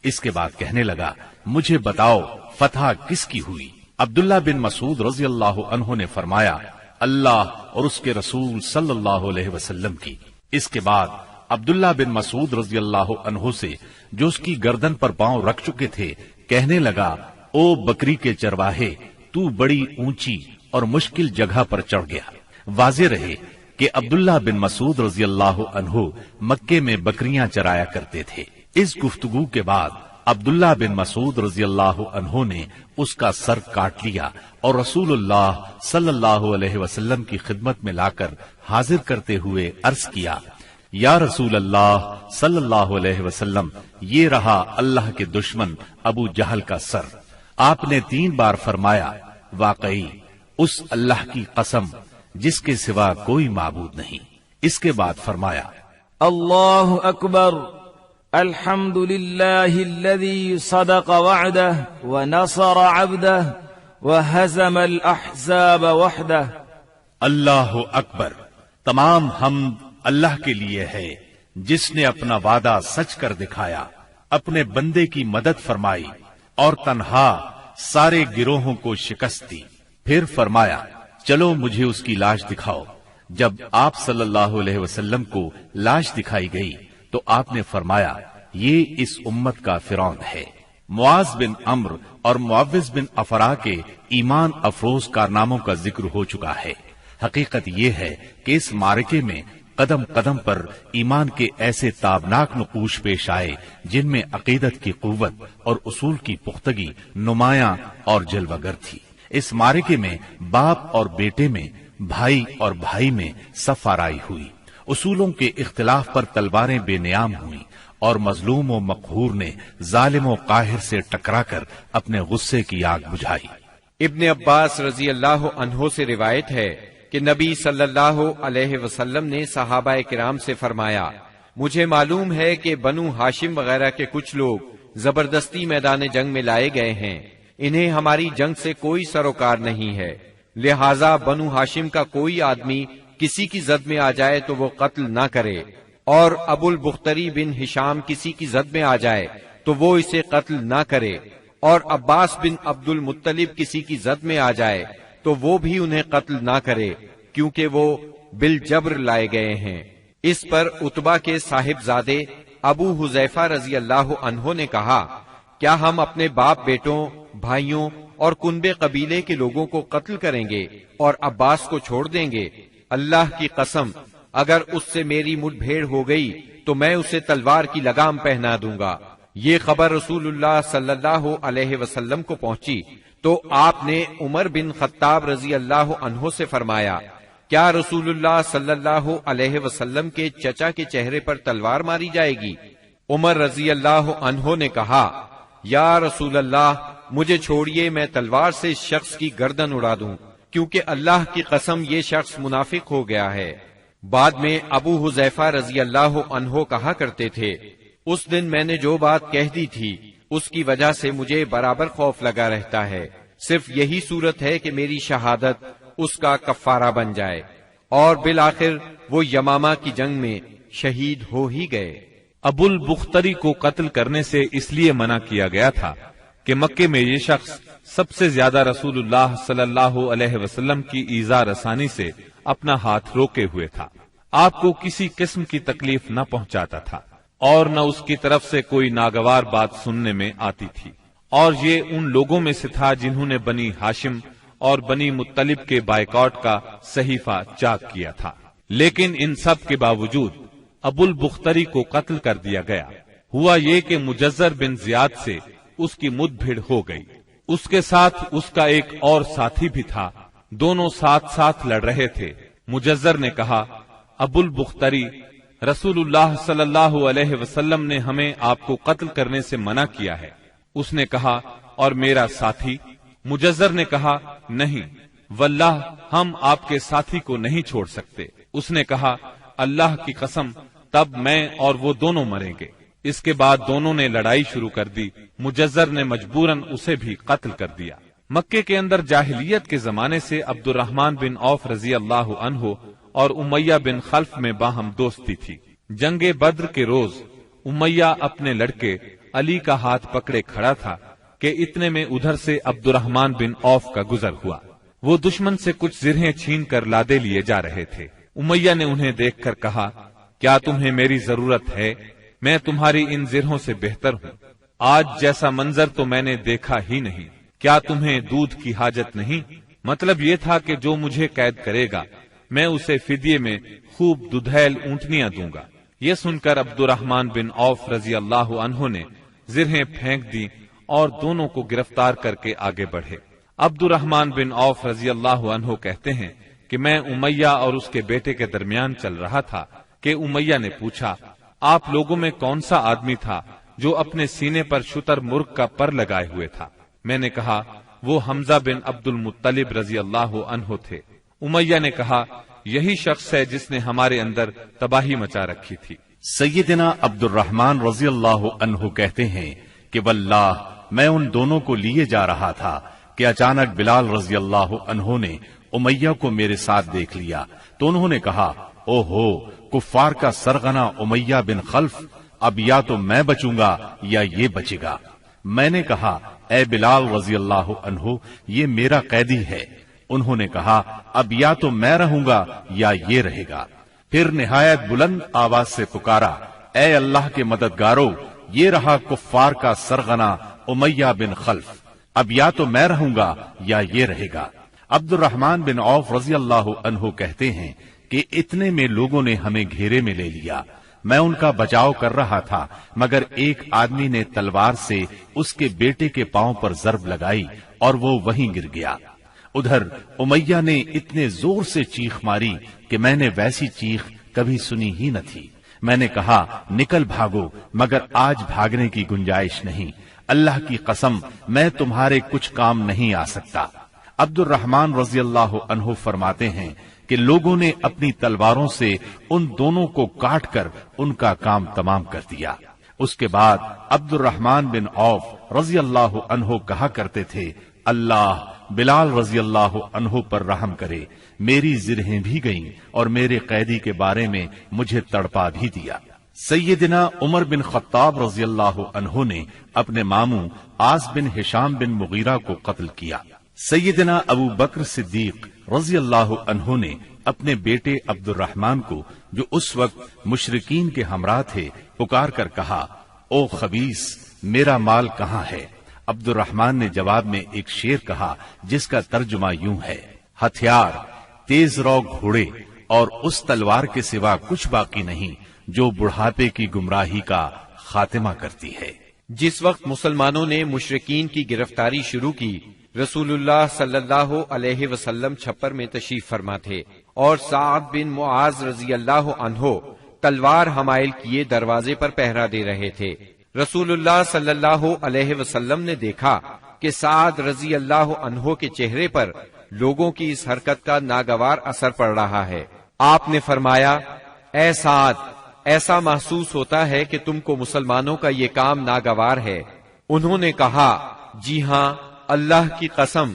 اس کے بعد کہنے لگا، مجھے بتاؤ فتح کس کی ہوئی؟ عبداللہ بن مسعود رضی اللہ عنہ نے فرمایا، اللہ اور اس کے رسول صلی اللہ علیہ وسلم کی۔ اس کے بعد عبداللہ بن مسعود رضی اللہ عنہ سے جو اس کی گردن پر پاؤں رکھ چکے تھے کہنے لگا، او بکری کے چرواہے، تو بڑی اونچی اور مشکل جگہ پر چڑھ گیا۔ واضح رہے کہ عبداللہ بن مسعود رضی اللہ عنہ مکے میں بکریاں چرایا کرتے تھے۔ اس گفتگو کے بعد عبداللہ بن مسعود رضی اللہ عنہ نے اس کا سر کاٹ لیا اور رسول اللہ صلی اللہ علیہ وسلم کی خدمت میں لا کر حاضر کرتے ہوئے عرض کیا، یا رسول اللہ صلی اللہ علیہ وسلم، یہ رہا اللہ کے دشمن ابو جہل کا سر۔ آپ نے 3 بار فرمایا، واقعی اس اللہ کی قسم جس کے سوا کوئی معبود نہیں۔ اس کے بعد فرمایا، اللہ اکبر، الحمد للہ الذی صدق وعدہ ونصر عبدہ وہزم الاحزاب وحدہ۔ اللہ اکبر، تمام حمد اللہ کے لیے ہے جس نے اپنا وعدہ سچ کر دکھایا، اپنے بندے کی مدد فرمائی اور تنہا سارے گروہوں کو شکست دی۔ پھر فرمایا، چلو مجھے اس کی لاش دکھاؤ۔ جب آپ صلی اللہ علیہ وسلم کو لاش دکھائی گئی تو آپ نے فرمایا، یہ اس امت کا فرعون ہے۔ معاذ بن عمرو اور معوذ بن افرا کے ایمان افروز کارناموں کا ذکر ہو چکا ہے۔ حقیقت یہ ہے کہ اس معرکے میں قدم قدم پر ایمان کے ایسے تابناک نقوش پیش آئے جن میں عقیدت کی قوت اور اصول کی پختگی نمایاں اور جلوگر تھی۔ اس معرکے میں باپ اور بیٹے میں، بھائی اور بھائی میں صف آرائی ہوئی، اصولوں کے اختلاف پر تلواریں بے نیام ہوئیں اور مظلوم و مقہور نے ظالم و قاہر سے ٹکرا کر اپنے غصے کی آگ بجھائی۔ ابن عباس رضی اللہ عنہ سے روایت ہے کہ نبی صلی اللہ علیہ وسلم نے صحابہ کرام سے فرمایا، مجھے معلوم ہے کہ بنو ہاشم وغیرہ کے کچھ لوگ زبردستی میدان جنگ میں لائے گئے ہیں، انہیں ہماری جنگ سے کوئی سروکار نہیں ہے، لہذا بنو ہاشم کا کوئی آدمی کسی کی زد میں آ جائے تو وہ قتل نہ کرے، اور ابو البختری بن ہشام کسی کی زد میں آ جائے تو وہ اسے قتل نہ کرے، اور عباس بن عبد المطلب کسی کی زد میں آ جائے تو وہ بھی انہیں قتل نہ کرے، کیونکہ وہ بالجبر لائے گئے ہیں۔ اس پر عتبہ کے صاحبزادے ابو حذیفہ رضی اللہ عنہ نے کہا، کیا ہم اپنے باپ بیٹوں، بھائیوں اور کنبے قبیلے کے لوگوں کو قتل کریں گے اور عباس کو چھوڑ دیں گے؟ اللہ کی قسم، اگر اس سے میری مٹ بھیڑ ہو گئی تو میں اسے تلوار کی لگام پہنا دوں گا۔ یہ خبر رسول اللہ صلی اللہ علیہ وسلم کو پہنچی تو آپ نے عمر بن خطاب رضی اللہ عنہ سے فرمایا، کیا رسول اللہ صلی اللہ علیہ وسلم کے چچا کے چہرے پر تلوار ماری جائے گی؟ عمر رضی اللہ عنہ نے کہا، یا رسول اللہ، مجھے چھوڑیے، میں تلوار سے اس شخص کی گردن اڑا دوں، کیونکہ اللہ کی قسم یہ شخص منافق ہو گیا ہے۔ بعد میں ابو حذیفہ رضی اللہ عنہ کہا کرتے تھے، اس دن میں نے جو بات کہہ دی تھی اس کی وجہ سے مجھے برابر خوف لگا رہتا ہے، صرف یہی صورت ہے کہ میری شہادت اس کا کفارہ بن جائے، اور بالآخر وہ یمامہ کی جنگ میں شہید ہو ہی گئے۔ ابو البختری کو قتل کرنے سے اس لیے منع کیا گیا تھا کہ مکے میں یہ شخص سب سے زیادہ رسول اللہ صلی اللہ علیہ وسلم کی ایذا رسانی سے اپنا ہاتھ روکے ہوئے تھا، آپ کو کسی قسم کی تکلیف نہ پہنچاتا تھا اور نہ اس کی طرف سے کوئی ناگوار بات سننے میں آتی تھی، اور یہ ان لوگوں میں سے تھا جنہوں نے بنی ہاشم اور بنی مطلب کے بائیکاٹ کا صحیفہ چاک کیا تھا۔ لیکن ان سب کے باوجود ابو البختری کو قتل کر دیا گیا۔ ہوا یہ کہ مجزر بن زیاد سے اس کی مد بھیڑ ہو گئی۔ اس کے ساتھ اس کا ایک اور ساتھی بھی تھا، دونوں ساتھ ساتھ لڑ رہے تھے۔ مجزر نے کہا، ابو البختری، رسول اللہ صلی اللہ علیہ وسلم نے ہمیں آپ کو قتل کرنے سے منع کیا ہے۔ اس نے کہا، اور میرا ساتھی؟ مجزر نے کہا، نہیں واللہ ہم آپ کے ساتھی کو نہیں چھوڑ سکتے۔ اس نے کہا، اللہ کی قسم، تب میں اور وہ دونوں مریں گے۔ اس کے بعد دونوں نے لڑائی شروع کر دی۔ مجزر نے مجبوراً اسے بھی قتل کر دیا۔ مکے کے اندر جاہلیت کے زمانے سے عبد الرحمن بن عوف رضی اللہ عنہ اور امیہ بن خلف میں باہم دوستی تھی۔ جنگ بدر کے روز امیہ اپنے لڑکے علی کا ہاتھ پکڑے کھڑا تھا کہ اتنے میں ادھر سے عبد الرحمن بن عوف کا گزر ہوا۔ وہ دشمن سے کچھ زرہیں چھین کر لادے لیے جا رہے تھے۔ امیہ نے انہیں دیکھ کر کہا، کیا تمہیں میری ضرورت ہے؟ میں تمہاری ان زرہوں سے بہتر ہوں۔ آج جیسا منظر تو میں نے دیکھا ہی نہیں۔ کیا تمہیں دودھ کی حاجت نہیں؟ مطلب یہ تھا کہ جو مجھے قید کرے گا میں اسے فدیے میں خوب ددھیل اونٹنیاں دوں گا۔ یہ سن کر عبد الرحمن بن عوف رضی اللہ عنہ نے زرہیں پھینک دی اور دونوں کو گرفتار کر کے آگے بڑھے۔ عبد الرحمن بن عوف رضی اللہ عنہ کہتے ہیں کہ میں امیہ اور اس کے بیٹے کے درمیان چل رہا تھا کہ امیہ نے پوچھا، آپ لوگوں میں کون سا آدمی تھا جو اپنے سینے پر شتر مرغ کا پر لگائے ہوئے تھا؟ میں نے کہا، وہ حمزہ بن عبد المطلب رضی اللہ عنہ تھے۔ امیہ نے کہا، یہی شخص ہے جس نے ہمارے اندر تباہی مچا رکھی تھی۔ سیدنا عبد الرحمن رضی اللہ عنہ کہتے ہیں کہ واللہ میں ان دونوں کو لیے جا رہا تھا کہ اچانک بلال رضی اللہ عنہ نے امیہ کو میرے ساتھ دیکھ لیا تو انہوں نے کہا، او ہو کفار کا سرغنہ امیہ بن خلف، اب یا تو میں بچوں گا یا یہ بچے گا۔ میں نے کہا، اے بلال رضی اللہ عنہ، یہ میرا قیدی ہے۔ انہوں نے کہا، اب یا تو میں رہوں گا یا یہ رہے گا۔ پھر نہایت بلند آواز سے پکارا، اے اللہ کے مددگارو، یہ رہا کفار کا سرغنہ امیہ بن خلف، اب یا تو میں رہوں گا یا یہ رہے گا۔ عبد الرحمن بن عوف رضی اللہ عنہ کہتے ہیں کہ اتنے میں لوگوں نے ہمیں گھیرے میں لے لیا۔ میں ان کا بچاؤ کر رہا تھا مگر ایک آدمی نے تلوار سے اس کے بیٹے کے پاؤں پر ضرب لگائی اور وہ وہیں گر گیا۔ ادھر امیہ نے اتنے زور سے چیخ ماری کہ میں نے ویسی چیخ کبھی سنی ہی نہ تھی۔ میں نے کہا، نکل بھاگو، مگر آج بھاگنے کی گنجائش نہیں۔ اللہ کی قسم میں تمہارے کچھ کام نہیں آ سکتا۔ عبد الرحمن رضی اللہ عنہ فرماتے ہیں کہ لوگوں نے اپنی تلواروں سے ان دونوں کو کاٹ کر ان کا کام تمام کر دیا۔ اس کے بعد عبد الرحمن بن عوف رضی اللہ عنہ کہا کرتے تھے، اللہ بلال رضی اللہ عنہ پر رحم کرے، میری زرہیں بھی گئیں اور میرے قیدی کے بارے میں مجھے تڑپا بھی دیا۔ سیدنا عمر بن خطاب رضی اللہ عنہ نے اپنے ماموں عاص بن ہشام بن مغیرہ کو قتل کیا۔ سیدنا ابو بکر صدیق رضی اللہ عنہ نے اپنے بیٹے عبد الرحمن کو، جو اس وقت مشرکین کے ہمراہ تھے، پکار کر کہا، او خبیث، میرا مال کہاں ہے؟ عبد الرحمن نے جواب میں ایک شعر کہا جس کا ترجمہ یوں ہے، ہتھیار، تیز رو گھوڑے اور اس تلوار کے سوا کچھ باقی نہیں جو بڑھاپے کی گمراہی کا خاتمہ کرتی ہے۔ جس وقت مسلمانوں نے مشرکین کی گرفتاری شروع کی، رسول اللہ صلی اللہ علیہ وسلم چھپر میں تشریف فرما تھے اور سعد بن معاذ رضی اللہ عنہ تلوار حمائل کیے دروازے پر پہرا دے رہے تھے۔ رسول اللہ صلی اللہ علیہ وسلم نے دیکھا کہ سعد رضی اللہ عنہ کے چہرے پر لوگوں کی اس حرکت کا ناگوار اثر پڑ رہا ہے۔ آپ نے فرمایا، اے سعد، ایسا محسوس ہوتا ہے کہ تم کو مسلمانوں کا یہ کام ناگوار ہے۔ انہوں نے کہا، جی ہاں، اللہ کی قسم،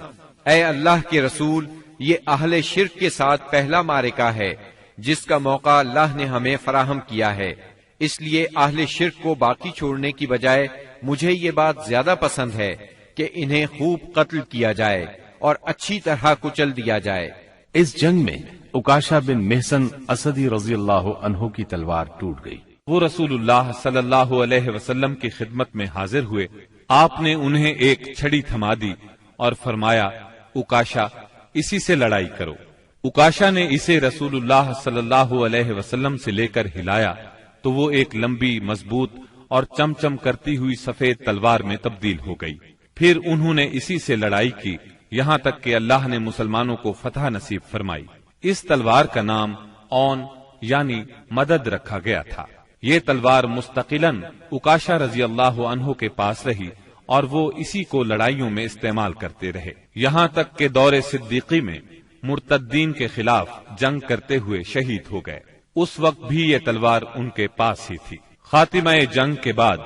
اے اللہ کے رسول، یہ اہل شرک کے ساتھ پہلا معرکہ ہے جس کا موقع اللہ نے ہمیں فراہم کیا ہے، اس لیے اہل شرک کو باقی چھوڑنے کی بجائے مجھے یہ بات زیادہ پسند ہے کہ انہیں خوب قتل کیا جائے اور اچھی طرح کچل دیا جائے۔ اس جنگ میں عکاشہ بن محصن اسدی رضی اللہ عنہ کی تلوار ٹوٹ گئی۔ وہ رسول اللہ صلی اللہ علیہ وسلم کی خدمت میں حاضر ہوئے۔ آپ نے انہیں ایک چھڑی تھما دی اور فرمایا، عکاشہ، اسی سے لڑائی کرو۔ عکاشہ نے اسے رسول اللہ صلی اللہ علیہ وسلم سے لے کر ہلایا تو وہ ایک لمبی مضبوط اور چمچم کرتی ہوئی سفید تلوار میں تبدیل ہو گئی۔ پھر انہوں نے اسی سے لڑائی کی یہاں تک کہ اللہ نے مسلمانوں کو فتح نصیب فرمائی۔ اس تلوار کا نام اون یعنی مدد رکھا گیا تھا۔ یہ تلوار مستقلاً عکاشہ رضی اللہ عنہ کے پاس رہی اور وہ اسی کو لڑائیوں میں استعمال کرتے رہے، یہاں تک کہ دور صدیقی میں مرتدین کے خلاف جنگ کرتے ہوئے شہید ہو گئے۔ اس وقت بھی یہ تلوار ان کے پاس ہی تھی۔ خاتمہ جنگ کے بعد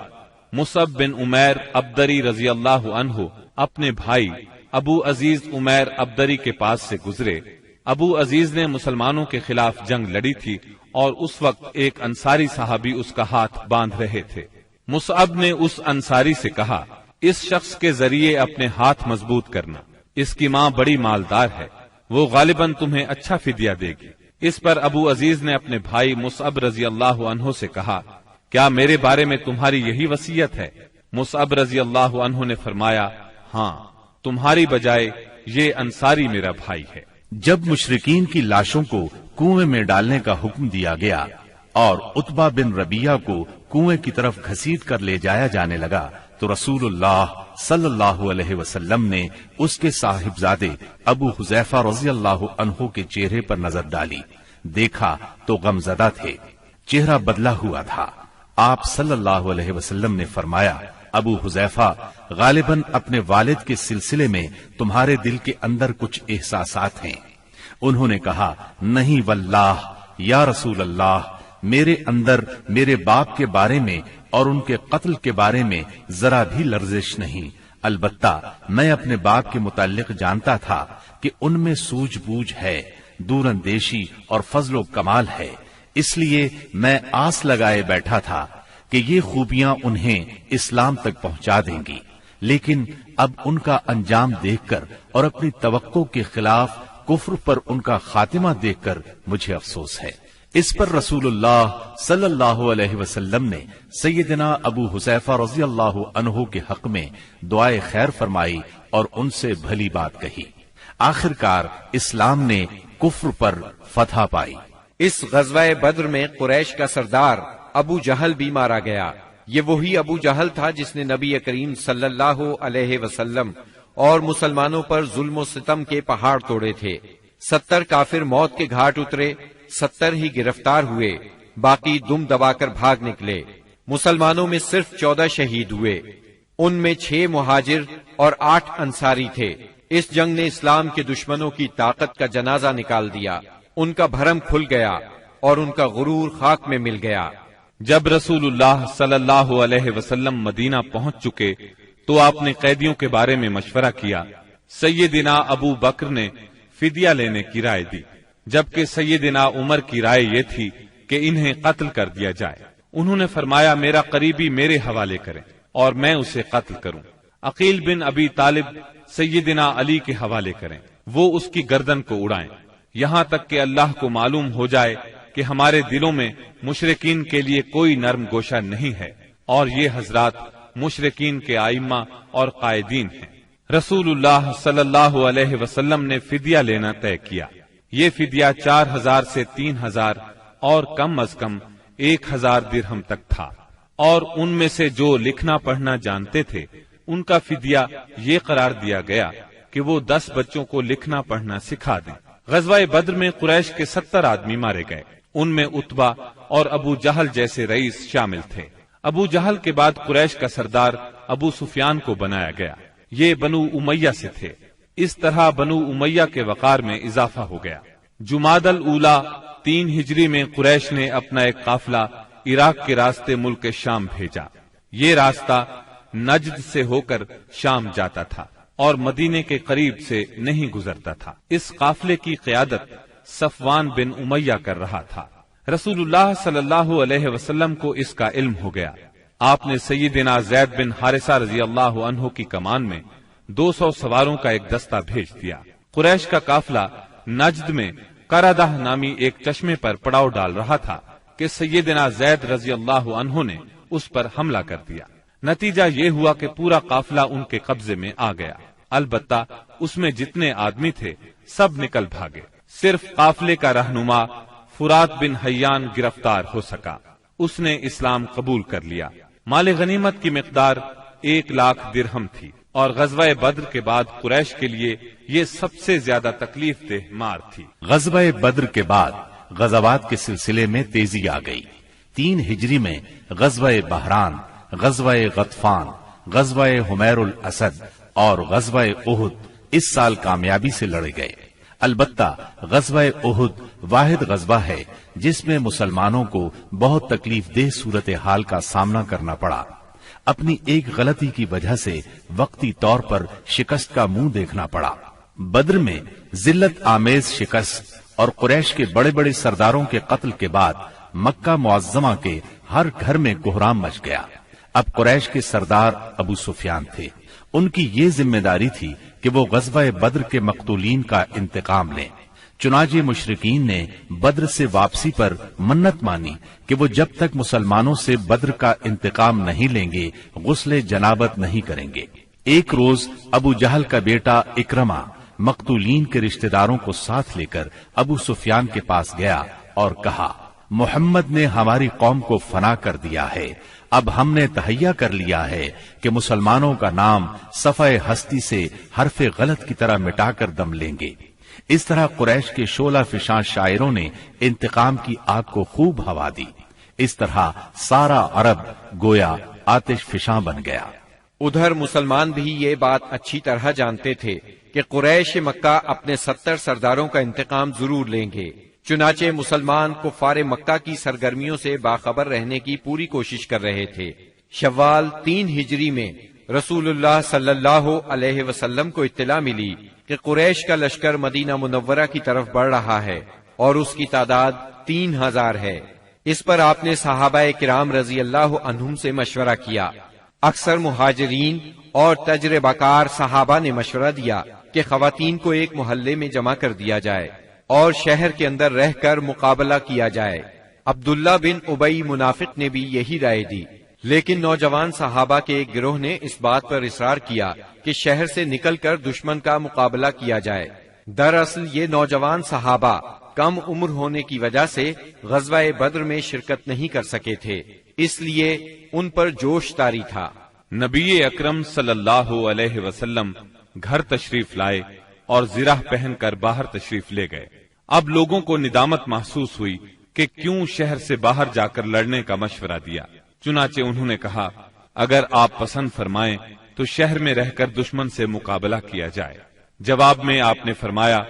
مصعب بن عمیر ابدری رضی اللہ عنہ اپنے بھائی ابو عزیز عمیر ابدری کے پاس سے گزرے۔ ابو عزیز نے مسلمانوں کے خلاف جنگ لڑی تھی اور اس وقت ایک انصاری صحابی اس کا ہاتھ باندھ رہے تھے۔ مصعب نے اس انصاری سے کہا، اس شخص کے ذریعے اپنے ہاتھ مضبوط کرنا، اس کی ماں بڑی مالدار ہے، وہ غالباً تمہیں اچھا فدیہ دے گی۔ اس پر ابو عزیز نے اپنے بھائی مصعب رضی اللہ عنہ سے کہا، کیا میرے بارے میں تمہاری یہی وصیت ہے؟ مصعب رضی اللہ عنہ نے فرمایا، ہاں، تمہاری بجائے یہ انصاری میرا بھائی ہے۔ جب مشرکین کی لاشوں کو کنویں میں ڈالنے کا حکم دیا گیا اور عتبہ بن ربیعہ کو کنویں کی طرف گھسیٹ کر لے جایا جانے لگا تو رسول اللہ صلی اللہ علیہ وسلم نے اس کے صاحبزادے ابو حذیفہ رضی اللہ عنہ کے چہرے پر نظر ڈالی، دیکھا تو غمزدہ تھے، چہرہ بدلا ہوا تھا۔ آپ صلی اللہ علیہ وسلم نے فرمایا، ابو حذیفہ، غالباً اپنے والد کے سلسلے میں تمہارے دل کے اندر کچھ احساسات ہیں۔ انہوں نے کہا، نہیں واللہ یا رسول اللہ، میرے اندر میرے باپ کے بارے میں اور ان کے قتل کے بارے میں ذرا بھی لرزش نہیں، البتہ میں اپنے باپ کے متعلق جانتا تھا کہ ان میں سوجھ بوجھ ہے، دور اندیشی اور فضل و کمال ہے، اس لیے میں آس لگائے بیٹھا تھا کہ یہ خوبیاں انہیں اسلام تک پہنچا دیں گی، لیکن اب ان کا انجام دیکھ کر اور اپنی توقع کے خلاف کفر پر ان کا خاتمہ دیکھ کر مجھے افسوس ہے۔ اس پر رسول اللہ صلی اللہ علیہ وسلم نے سیدنا ابو حذیفہ رضی اللہ عنہ کے حق میں دعائے خیر فرمائی اور ان سے بھلی بات کہی۔ آخرکار اسلام نے کفر پر فتح پائی۔ اس غزوہ بدر میں قریش کا سردار ابو جہل بھی مارا گیا۔ یہ وہی ابو جہل تھا جس نے نبی کریم صلی اللہ علیہ وسلم اور مسلمانوں پر ظلم و ستم کے پہاڑ توڑے تھے۔ 70 کافر موت کے گھاٹ اترے، 70 ہی گرفتار ہوئے، باقی دم دبا کر بھاگ نکلے۔ مسلمانوں میں صرف 14 شہید ہوئے، ان میں 6 مہاجر اور 8 انصاری تھے۔ اس جنگ نے اسلام کے دشمنوں کی طاقت کا جنازہ نکال دیا، ان کا بھرم کھل گیا اور ان کا غرور خاک میں مل گیا۔ جب رسول اللہ صلی اللہ علیہ وسلم مدینہ پہنچ چکے تو آپ نے قیدیوں کے بارے میں مشورہ کیا۔ سیدنا ابو بکر نے فدیہ لینے کی رائے دی، جبکہ سیدنا عمر کی رائے یہ تھی کہ انہیں قتل کر دیا جائے۔ انہوں نے فرمایا، میرا قریبی میرے حوالے کریں اور میں اسے قتل کروں۔ عقیل بن ابی طالب سیدنا علی کے حوالے کریں، وہ اس کی گردن کو اڑائیں، یہاں تک کہ اللہ کو معلوم ہو جائے کہ ہمارے دلوں میں مشرکین کے لیے کوئی نرم گوشہ نہیں ہے، اور یہ حضرات مشرکین کے ائمہ اور قائدین ہیں۔ رسول اللہ صلی اللہ علیہ وسلم نے فدیہ لینا طے کیا۔ یہ فدیہ 4000 سے 3000 اور کم از کم 1000 درہم تک تھا، اور ان میں سے جو لکھنا پڑھنا جانتے تھے ان کا فدیہ یہ قرار دیا گیا کہ وہ 10 بچوں کو لکھنا پڑھنا سکھا دیں۔ غزوہ بدر میں قریش کے 70 آدمی مارے گئے، ان میں عتبہ اور ابو جہل جیسے رئیس شامل تھے۔ ابو جہل کے بعد قریش کا سردار ابو سفیان کو بنایا گیا، یہ بنو امیہ سے تھے۔ اس طرح بنو امیہ کے وقار میں اضافہ ہو گیا۔ جمادی الاولیٰ 3 ہجری میں قریش نے اپنا ایک قافلہ عراق کے راستے ملک شام بھیجا۔ یہ راستہ نجد سے ہو کر شام جاتا تھا اور مدینے کے قریب سے نہیں گزرتا تھا۔ اس قافلے کی قیادت صفوان بن امیہ کر رہا تھا۔ رسول اللہ صلی اللہ علیہ وسلم کو اس کا علم ہو گیا۔ آپ نے سیدنا زید بن حارثہ رضی اللہ عنہ کی کمان میں 200 سواروں کا ایک دستہ بھیج دیا۔ قریش کا قافلہ نجد میں قردہ نامی ایک چشمے پر پڑاؤ ڈال رہا تھا کہ سیدنا زید رضی اللہ عنہ نے اس پر حملہ کر دیا۔ نتیجہ یہ ہوا کہ پورا قافلہ ان کے قبضے میں آ گیا، البتہ اس میں جتنے آدمی تھے سب نکل بھاگے۔ صرف قافلے کا رہنما فرات بن حیان گرفتار ہو سکا۔ اس نے اسلام قبول کر لیا۔ مال غنیمت کی مقدار 1,00,000 درہم تھی، اور غزوہ بدر کے بعد قریش کے لیے یہ سب سے زیادہ تکلیف دہ مار تھی۔ غزوہ بدر کے بعد غزوات کے سلسلے میں تیزی آ گئی۔ 3 ہجری میں غزوہ بحران، غزوہ غطفان، غزوہ حمیر الاسد اور غزوہ احد اس سال کامیابی سے لڑے گئے۔ البتہ غزوہ احد واحد غزوہ ہے جس میں مسلمانوں کو بہت تکلیف دہ صورتحال کا سامنا کرنا پڑا۔ اپنی ایک غلطی کی وجہ سے وقتی طور پر شکست کا منہ دیکھنا پڑا۔ بدر میں ذلت آمیز شکست اور قریش کے بڑے بڑے سرداروں کے قتل کے بعد مکہ معظمہ کے ہر گھر میں کوہرام مچ گیا۔ اب قریش کے سردار ابو سفیان تھے۔ ان کی یہ ذمہ داری تھی کہ وہ غزوہ بدر کے مقتولین کا انتقام لیں۔ چنانچہ مشرکین نے بدر سے واپسی پر منت مانی کہ وہ جب تک مسلمانوں سے بدر کا انتقام نہیں لیں گے غسل جنابت نہیں کریں گے۔ ایک روز ابو جہل کا بیٹا اکرمہ مقتولین کے رشتہ داروں کو ساتھ لے کر ابو سفیان کے پاس گیا اور کہا، محمد نے ہماری قوم کو فنا کر دیا ہے، اب ہم نے تہیہ کر لیا ہے کہ مسلمانوں کا نام صفحہ ہستی سے حرف غلط کی طرح مٹا کر دم لیں گے۔ اس طرح قریش کے شعلہ فشاں شاعروں نے انتقام کی آگ کو خوب ہوا دی۔ اس طرح سارا عرب گویا آتش فشاں بن گیا۔ ادھر مسلمان بھی یہ بات اچھی طرح جانتے تھے کہ قریش مکہ اپنے 70 سرداروں کا انتقام ضرور لیں گے۔ چنانچہ مسلمان کفار مکہ کی سرگرمیوں سے باخبر رہنے کی پوری کوشش کر رہے تھے۔ شوال 3 ہجری میں رسول اللہ صلی اللہ علیہ وسلم کو اطلاع ملی کہ قریش کا لشکر مدینہ منورہ کی طرف بڑھ رہا ہے اور اس کی تعداد 3000 ہے۔ اس پر آپ نے صحابہ کرام رضی اللہ عنہم سے مشورہ کیا۔ اکثر مہاجرین اور تجربہ کار صحابہ نے مشورہ دیا کہ خواتین کو ایک محلے میں جمع کر دیا جائے اور شہر کے اندر رہ کر مقابلہ کیا جائے۔ عبداللہ بن ابی منافق نے بھی یہی رائے دی، لیکن نوجوان صحابہ کے ایک گروہ نے اس بات پر اصرار کیا کہ شہر سے نکل کر دشمن کا مقابلہ کیا جائے۔ دراصل یہ نوجوان صحابہ کم عمر ہونے کی وجہ سے غزوہ بدر میں شرکت نہیں کر سکے تھے، اس لیے ان پر جوش طاری تھا۔ نبی اکرم صلی اللہ علیہ وسلم گھر تشریف لائے اور زرہ پہن کر باہر تشریف لے گئے۔ اب لوگوں کو ندامت محسوس ہوئی کہ کیوں شہر سے باہر جا کر لڑنے کا مشورہ دیا۔ چنانچہ انہوں نے کہا، اگر آپ پسند فرمائیں تو شہر میں رہ کر دشمن سے مقابلہ کیا جائے۔ جواب میں آپ نے فرمایا،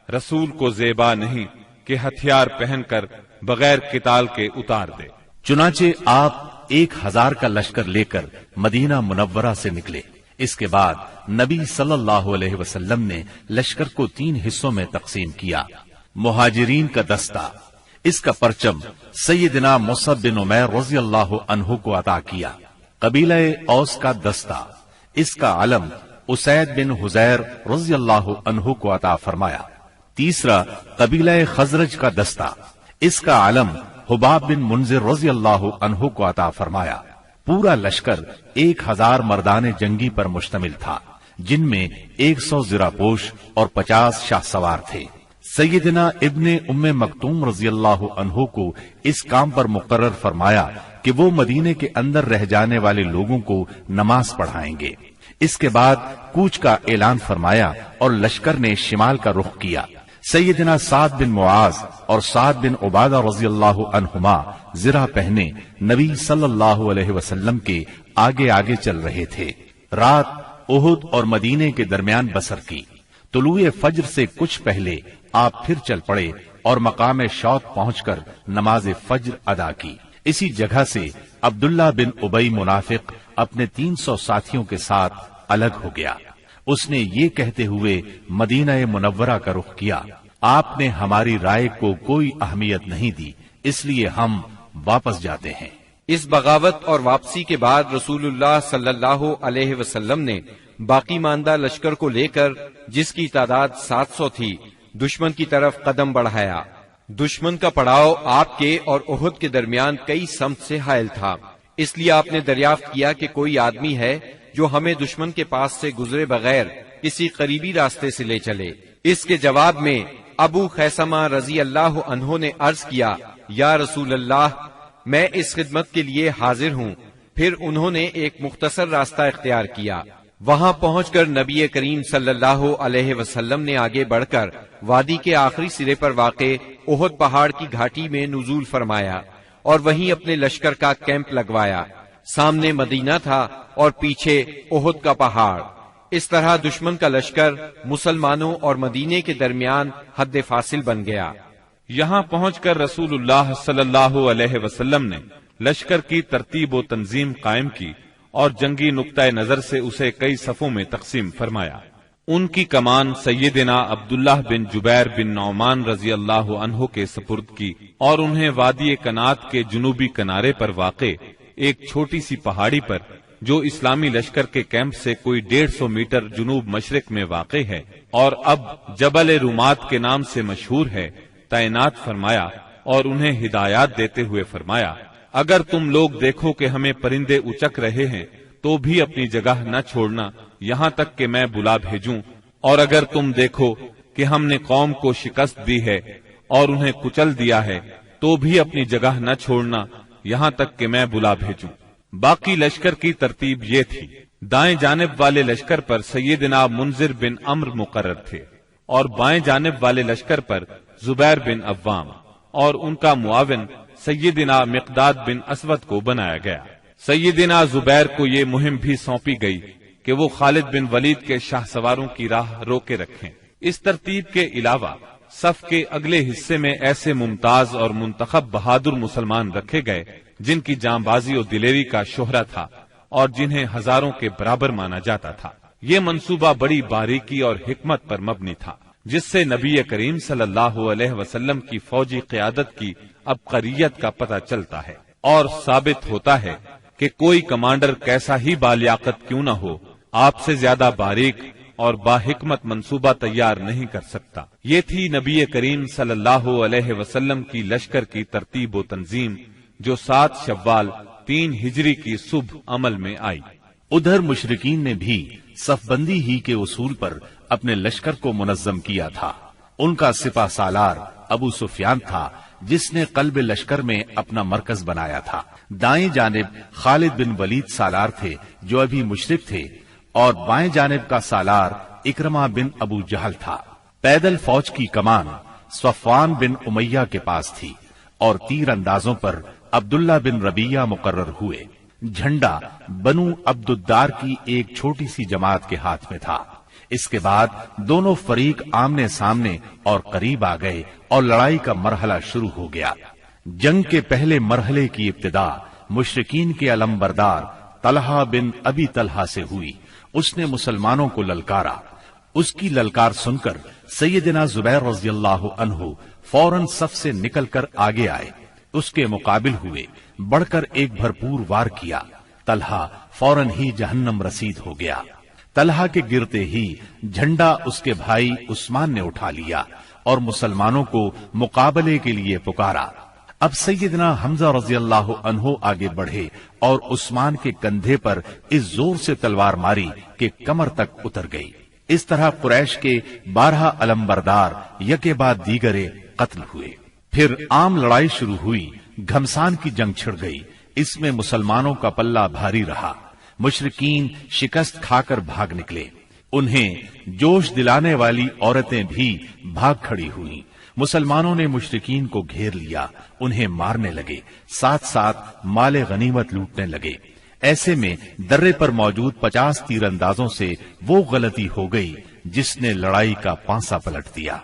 رسول کو زیبا نہیں کہ ہتھیار پہن کر بغیر قتال کے اتار دے۔ چنانچہ آپ 1000 کا لشکر لے کر مدینہ منورہ سے نکلے۔ اس کے بعد نبی صلی اللہ علیہ وسلم نے لشکر کو 3 حصوں میں تقسیم کیا۔ مہاجرین کا دستہ، اس کا پرچم سیدنا مصعب بن عمیر رضی اللہ عنہ کو عطا کیا۔ قبیلہ اوس کا دستہ، اس کا علم اسید بن حزیر رضی اللہ عنہ کو عطا فرمایا۔ تیسرا قبیلہ خزرج کا دستہ، اس کا علم حباب بن منذر رضی اللہ عنہ کو عطا فرمایا۔ پورا لشکر 1000 مردان جنگی پر مشتمل تھا، جن میں 100 زرہ پوش اور 50 شاہ سوار تھے۔ سیدنا ابن ام مکتوم رضی اللہ عنہ کو اس کام پر مقرر فرمایا کہ وہ مدینے کے اندر رہ جانے والے لوگوں کو نماز پڑھائیں گے۔ اس کے بعد کوچ کا اعلان فرمایا اور لشکر نے شمال کا رخ کیا۔ سیدنا سعد بن معاذ اور سعد بن عبادہ رضی اللہ عنہما زرہ پہنے نبی صلی اللہ علیہ وسلم کے آگے آگے چل رہے تھے۔ رات احد اور مدینے کے درمیان بسر کی۔ طلوع فجر سے کچھ پہلے آپ پھر چل پڑے اور مقام شوط پہنچ کر نماز فجر ادا کی۔ اسی جگہ سے عبداللہ بن ابی منافق اپنے 300 ساتھیوں کے ساتھ الگ ہو گیا۔ اس نے یہ کہتے ہوئے مدینہ منورہ کا رخ کیا، آپ نے ہماری رائے کو کوئی اہمیت نہیں دی، اس لیے ہم واپس جاتے ہیں۔ اس بغاوت اور واپسی کے بعد رسول اللہ صلی اللہ علیہ وسلم نے باقی ماندہ لشکر کو لے کر، جس کی تعداد 700 تھی، دشمن کی طرف قدم بڑھایا۔ دشمن کا پڑاؤ آپ کے اور احد کے درمیان کئی سمت سے حائل تھا، اس لیے آپ نے دریافت کیا کہ کوئی آدمی ہے جو ہمیں دشمن کے پاس سے گزرے بغیر کسی قریبی راستے سے لے چلے۔ اس کے جواب میں ابو خیثمہ رضی اللہ عنہ نے عرض کیا، یا رسول اللہ، میں اس خدمت کے لیے حاضر ہوں۔ پھر انہوں نے ایک مختصر راستہ اختیار کیا۔ وہاں پہنچ کر نبی کریم صلی اللہ علیہ وسلم نے آگے بڑھ کر وادی کے آخری سرے پر واقع احد پہاڑ کی گھاٹی میں نزول فرمایا اور وہیں اپنے لشکر کا کیمپ لگوایا۔ سامنے مدینہ تھا اور پیچھے احد کا پہاڑ۔ اس طرح دشمن کا لشکر مسلمانوں اور مدینے کے درمیان حد فاصل بن گیا۔ یہاں پہنچ کر رسول اللہ صلی اللہ علیہ وسلم نے لشکر کی ترتیب و تنظیم قائم کی اور جنگی نقطۂ نظر سے اسے کئی صفوں میں تقسیم فرمایا۔ ان کی کمان سیدنا عبداللہ بن جبیر بن نعمان رضی اللہ عنہ کے سپرد کی اور انہیں وادی کنات کے جنوبی کنارے پر واقع ایک چھوٹی سی پہاڑی پر، جو اسلامی لشکر کے کیمپ سے کوئی 150 میٹر جنوب مشرق میں واقع ہے اور اب جبل رومات کے نام سے مشہور ہے، تعینات فرمایا اور انہیں ہدایات دیتے ہوئے فرمایا، اگر تم لوگ دیکھو کہ ہمیں پرندے اچک رہے ہیں تو بھی اپنی جگہ نہ چھوڑنا یہاں تک کہ میں بلا بھیجوں، اور اگر تم دیکھو کہ ہم نے قوم کو شکست دی ہے اور انہیں کچل دیا ہے تو بھی اپنی جگہ نہ چھوڑنا یہاں تک کہ میں بلا بھیجوں۔ باقی لشکر کی ترتیب یہ تھی: دائیں جانب والے لشکر پر سیدنا منذر بن عمرو مقرر تھے اور بائیں جانب والے لشکر پر زبیر بن عوام، اور ان کا معاون سیدنا مقداد بن اسود کو بنایا گیا۔ سیدنا زبیر کو یہ مہم بھی سونپی گئی کہ وہ خالد بن ولید کے شاہ سواروں کی راہ روکے رکھیں۔ اس ترتیب کے علاوہ صف کے اگلے حصے میں ایسے ممتاز اور منتخب بہادر مسلمان رکھے گئے جن کی جاں بازی اور دلیری کا شہرہ تھا اور جنہیں ہزاروں کے برابر مانا جاتا تھا۔ یہ منصوبہ بڑی باریکی اور حکمت پر مبنی تھا، جس سے نبی کریم صلی اللہ علیہ وسلم کی فوجی قیادت کی عبقریت کا پتہ چلتا ہے اور ثابت ہوتا ہے کہ کوئی کمانڈر کیسا ہی بالیاقت کیوں نہ ہو، آپ سے زیادہ باریک اور باحکمت منصوبہ تیار نہیں کر سکتا۔ یہ تھی نبی کریم صلی اللہ علیہ وسلم کی لشکر کی ترتیب و تنظیم، جو 7 شوال 3 ہجری کی صبح عمل میں آئی۔ ادھر مشرکین نے بھی صف بندی ہی کے اصول پر اپنے لشکر کو منظم کیا تھا۔ ان کا سپہ سالار ابو سفیان تھا، جس نے قلب لشکر میں اپنا مرکز بنایا تھا۔ دائیں جانب خالد بن ولید سالار تھے، جو ابھی مشرک تھے، اور بائیں جانب کا سالار اکرمہ بن ابو جہل تھا۔ پیدل فوج کی کمان صفوان بن امیہ کے پاس تھی اور تیر اندازوں پر عبداللہ بن ربیہ مقرر ہوئے۔ جھنڈا بنو عبد الدار کی ایک چھوٹی سی جماعت کے ہاتھ میں تھا۔ اس کے بعد دونوں فریق آمنے سامنے اور قریب آ گئے اور لڑائی کا مرحلہ شروع ہو گیا۔ جنگ کے پہلے مرحلے کی ابتدا مشرکین کے علمبردار طلحہ بن ابی طلحہ سے ہوئی۔ اس نے مسلمانوں کو للکارا۔ اس کی للکار سن کر سیدنا زبیر رضی اللہ عنہ فوراً صف سے نکل کر آگے آئے، اس کے مقابل ہوئے، بڑھ کر ایک بھرپور وار کیا۔ طلحہ فوراً ہی جہنم رسید ہو گیا۔ طلحہ کے گرتے ہی جھنڈا اس کے بھائی عثمان نے اٹھا لیا اور مسلمانوں کو مقابلے کے لیے پکارا۔ اب سیدنا حمزہ رضی اللہ عنہ آگے بڑھے اور عثمان کے کندھے پر اس زور سے تلوار ماری کہ کمر تک اتر گئی۔ اس طرح قریش کے 12 علمبردار یکے بعد دیگرے قتل ہوئے۔ پھر عام لڑائی شروع ہوئی۔ گھمسان کی جنگ چھڑ گئی۔ اس میں مسلمانوں کا پلہ بھاری رہا۔ مشرکین شکست کھا کر بھاگ نکلے۔ انہیں جوش دلانے والی عورتیں بھی بھاگ کھڑی ہوئیں۔ مسلمانوں نے مشرکین کو گھیر لیا، انہیں مارنے لگے، ساتھ ساتھ مال غنیمت لوٹنے لگے۔ ایسے میں درے پر موجود 50 تیر اندازوں سے وہ غلطی ہو گئی جس نے لڑائی کا پانسا پلٹ دیا۔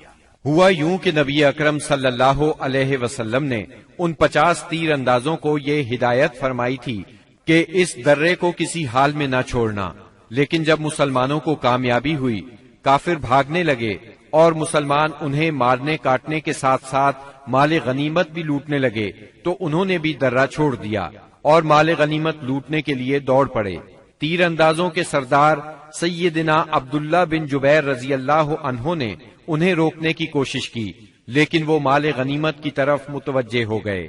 ہوا یوں کہ نبی اکرم صلی اللہ علیہ وسلم نے ان 50 تیر اندازوں کو یہ ہدایت فرمائی تھی کہ اس درے کو کسی حال میں نہ چھوڑنا، لیکن جب مسلمانوں کو کامیابی ہوئی، کافر بھاگنے لگے اور مسلمان انہیں مارنے کاٹنے کے ساتھ ساتھ مال غنیمت بھی لوٹنے لگے، تو انہوں نے بھی درہ چھوڑ دیا اور مال غنیمت لوٹنے کے لیے دوڑ پڑے۔ تیر اندازوں کے سردار سیدنا عبداللہ بن جبیر رضی اللہ عنہ نے انہیں روکنے کی کوشش کی، لیکن وہ مال غنیمت کی طرف متوجہ ہو گئے۔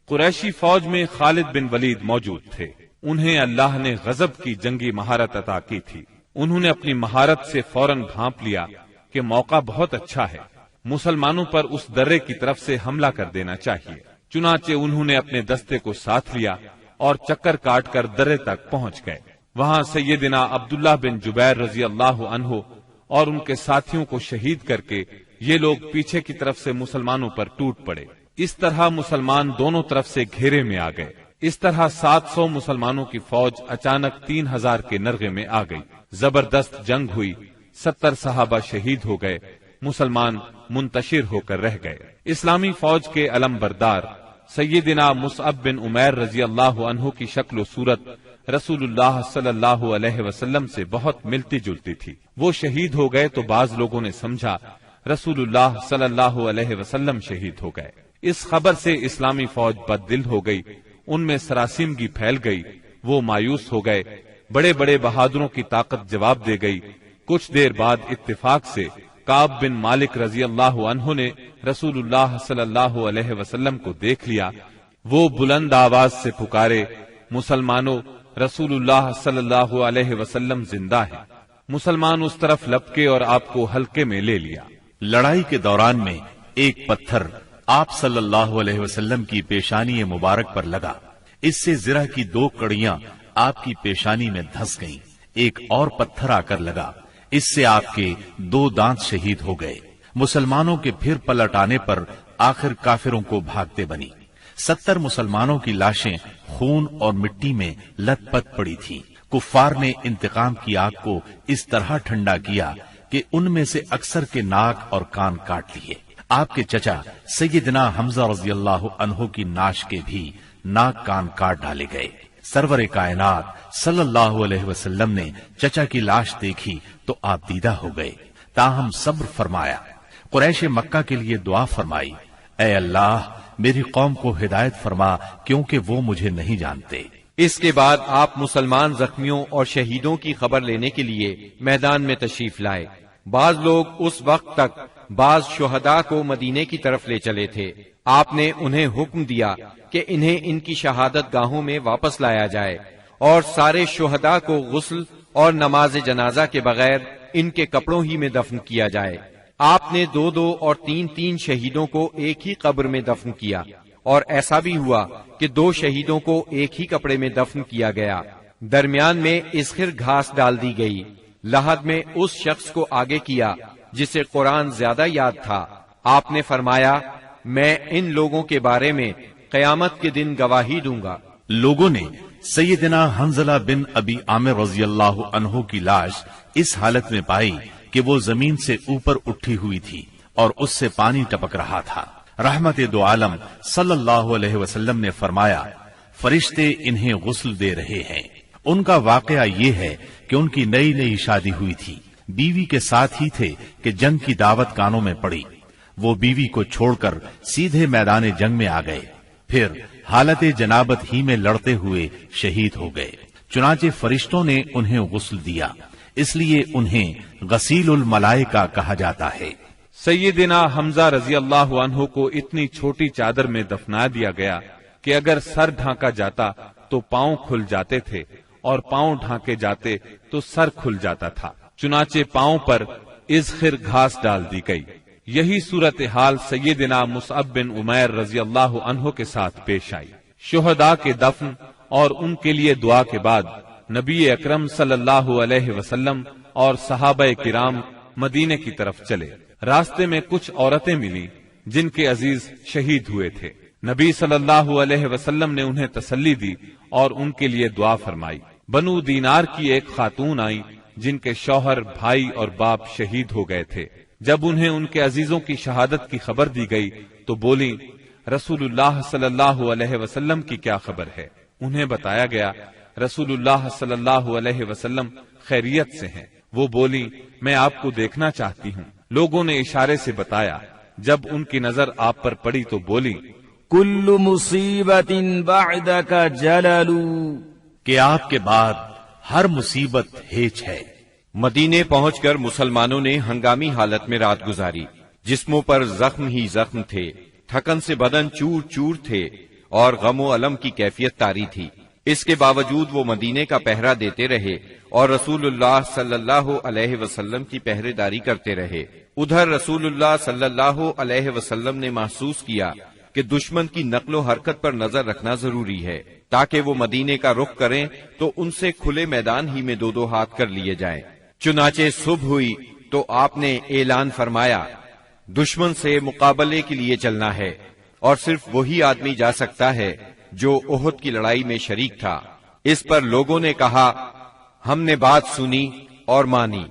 قریشی فوج میں خالد بن ولید موجود تھے۔ انہیں اللہ نے غضب کی جنگی مہارت عطا کی تھی۔ انہوں نے اپنی مہارت سے فوراً بھانپ لیا کہ موقع بہت اچھا ہے، مسلمانوں پر اس درے کی طرف سے حملہ کر دینا چاہیے۔ چنانچہ انہوں نے اپنے دستے کو ساتھ لیا اور چکر کاٹ کر درے تک پہنچ گئے۔ وہاں سیدنا عبداللہ بن جبیر رضی اللہ عنہ اور ان کے ساتھیوں کو شہید کر کے یہ لوگ پیچھے کی طرف سے مسلمانوں پر ٹوٹ پڑے۔ اس طرح مسلمان دونوں طرف سے گھیرے میں آ گئے۔ اس طرح 700 مسلمانوں کی فوج اچانک 3000 کے نرغے میں آ گئی۔ زبردست جنگ ہوئی، 70 صحابہ شہید ہو گئے، مسلمان منتشر ہو کر رہ گئے۔ اسلامی فوج کے علم بردار سیدنا مصعب بن عمیر رضی اللہ عنہ کی شکل و صورت رسول اللہ صلی اللہ علیہ وسلم سے بہت ملتی جلتی تھی۔ وہ شہید ہو گئے تو بعض لوگوں نے سمجھا رسول اللہ صلی اللہ علیہ وسلم شہید ہو گئے۔ اس خبر سے اسلامی فوج بد دل ہو گئی، ان میں سراسیمگی پھیل گئی، وہ مایوس ہو گئے۔ بڑے بڑے بہادروں کی طاقت جواب دے گئی۔ کچھ دیر بعد اتفاق سے کعب بن مالک رضی اللہ عنہ نے رسول اللہ صلی اللہ علیہ وسلم کو دیکھ لیا۔ وہ بلند آواز سے پکارے، مسلمانوں، رسول اللہ صلی اللہ علیہ وسلم زندہ ہے۔ مسلمان اس طرف لپکے اور آپ کو حلقے میں لے لیا۔ لڑائی کے دوران میں ایک پتھر آپ صلی اللہ علیہ وسلم کی پیشانی مبارک پر لگا، اس سے زرہ کی 2 کڑیاں آپ کی پیشانی میں دھس گئیں۔ ایک اور پتھر آ کر لگا، اس سے آپ کے 2 دانت شہید ہو گئے۔ مسلمانوں کے پھر پلٹ آنے پر آخر کافروں کو بھاگتے بنی۔ 70 مسلمانوں کی لاشیں خون اور مٹی میں لت پت پڑی تھیں۔ کفار نے انتقام کی آگ کو اس طرح ٹھنڈا کیا کہ ان میں سے اکثر کے ناک اور کان کاٹ لیے۔ آپ کے چچا سیدنا حمزہ رضی اللہ عنہ کی ناش کے بھی ناک کان کاٹ ڈالے گئے۔ سرور کائنات صلی اللہ علیہ وسلم نے چچا کی لاش دیکھی تو آپ دیدہ ہو گئے، تاہم صبر فرمایا۔ قریش مکہ کے لیے دعا فرمائی، اے اللہ میری قوم کو ہدایت فرما کیونکہ وہ مجھے نہیں جانتے۔ اس کے بعد آپ مسلمان زخمیوں اور شہیدوں کی خبر لینے کے لیے میدان میں تشریف لائے۔ بعض لوگ اس وقت تک بعض شہداء کو مدینے کی طرف لے چلے تھے۔ آپ نے انہیں حکم دیا کہ انہیں ان کی شہادت گاہوں میں واپس لایا جائے اور سارے شہداء کو غسل اور نماز جنازہ کے بغیر ان کے کپڑوں ہی میں دفن کیا جائے۔ آپ نے 2 اور 3 شہیدوں کو ایک ہی قبر میں دفن کیا، اور ایسا بھی ہوا کہ 2 شہیدوں کو ایک ہی کپڑے میں دفن کیا گیا۔ درمیان میں اسخر گھاس ڈال دی گئی۔ لحد میں اس شخص کو آگے کیا جسے قرآن زیادہ یاد تھا۔ آپ نے فرمایا، میں ان لوگوں کے بارے میں قیامت کے دن گواہی دوں گا۔ لوگوں نے سیدنا حنظلہ بن ابی عامر رضی اللہ عنہ کی لاش اس حالت میں پائی کہ وہ زمین سے اوپر اٹھی ہوئی تھی اور اس سے پانی ٹپک رہا تھا۔ رحمت دو عالم صلی اللہ علیہ وسلم نے فرمایا، فرشتے انہیں غسل دے رہے ہیں۔ ان کا واقعہ یہ ہے کہ ان کی نئی شادی ہوئی تھی، بیوی کے ساتھ ہی تھے کہ جنگ کی دعوت کانوں میں پڑی۔ وہ بیوی کو چھوڑ کر سیدھے میدان جنگ میں آ گئے، پھر حالت جنابت ہی میں لڑتے ہوئے شہید ہو گئے۔ چنانچہ فرشتوں نے انہیں غسل دیا، اس لیے انہیں غسیل الملائکہ کہا جاتا ہے۔ سیدنا حمزہ رضی اللہ عنہ کو اتنی چھوٹی چادر میں دفنا دیا گیا کہ اگر سر ڈھانکا جاتا تو پاؤں کھل جاتے تھے اور پاؤں ڈھانکے جاتے تو سر کھل جاتا تھا۔ چنانچہ پاؤں پر ازخر گھاس ڈال دی گئی۔ یہی صورتحال سیدنا مصعب بن عمیر رضی اللہ عنہ کے ساتھ پیش آئی۔ شہداء کے دفن اور ان کے لیے دعا کے بعد نبی اکرم صلی اللہ علیہ وسلم اور صحابہ کرام مدینے کی طرف چلے۔ راستے میں کچھ عورتیں ملی جن کے عزیز شہید ہوئے تھے۔ نبی صلی اللہ علیہ وسلم نے انہیں تسلی دی اور ان کے لیے دعا فرمائی۔ بنو دینار کی ایک خاتون آئی جن کے شوہر، بھائی اور باپ شہید ہو گئے تھے۔ جب انہیں ان کے عزیزوں کی شہادت کی خبر دی گئی تو بولی، رسول اللہ صلی اللہ علیہ وسلم کی کیا خبر ہے؟ انہیں بتایا گیا رسول اللہ صلی اللہ علیہ وسلم خیریت سے ہیں۔ وہ بولی، میں آپ کو دیکھنا چاہتی ہوں۔ لوگوں نے اشارے سے بتایا۔ جب ان کی نظر آپ پر پڑی تو بولی، کل مصیبت بعدک جلل، کہ آپ کے بعد ہر مصیبت ہیچ ہے۔ مدینے پہنچ کر مسلمانوں نے ہنگامی حالت میں رات گزاری۔ جسموں پر زخم ہی زخم تھے، تھکن سے بدن چور چور تھے اور غم و الم کی کیفیت طاری تھی۔ اس کے باوجود وہ مدینے کا پہرا دیتے رہے اور رسول اللہ صلی اللہ علیہ وسلم کی پہرے داری کرتے رہے۔ ادھر رسول اللہ صلی اللہ علیہ وسلم نے محسوس کیا کہ دشمن کی نقل و حرکت پر نظر رکھنا ضروری ہے تاکہ وہ مدینے کا رخ کریں تو ان سے کھلے میدان ہی میں 2 ہاتھ کر لیے جائیں۔ چنانچہ صبح ہوئی تو آپ نے اعلان فرمایا دشمن سے مقابلے کے لیے چلنا ہے، اور صرف وہی آدمی جا سکتا ہے جو احد کی لڑائی میں شریک تھا۔ اس پر لوگوں نے کہا ہم نے بات سنی اور مانی۔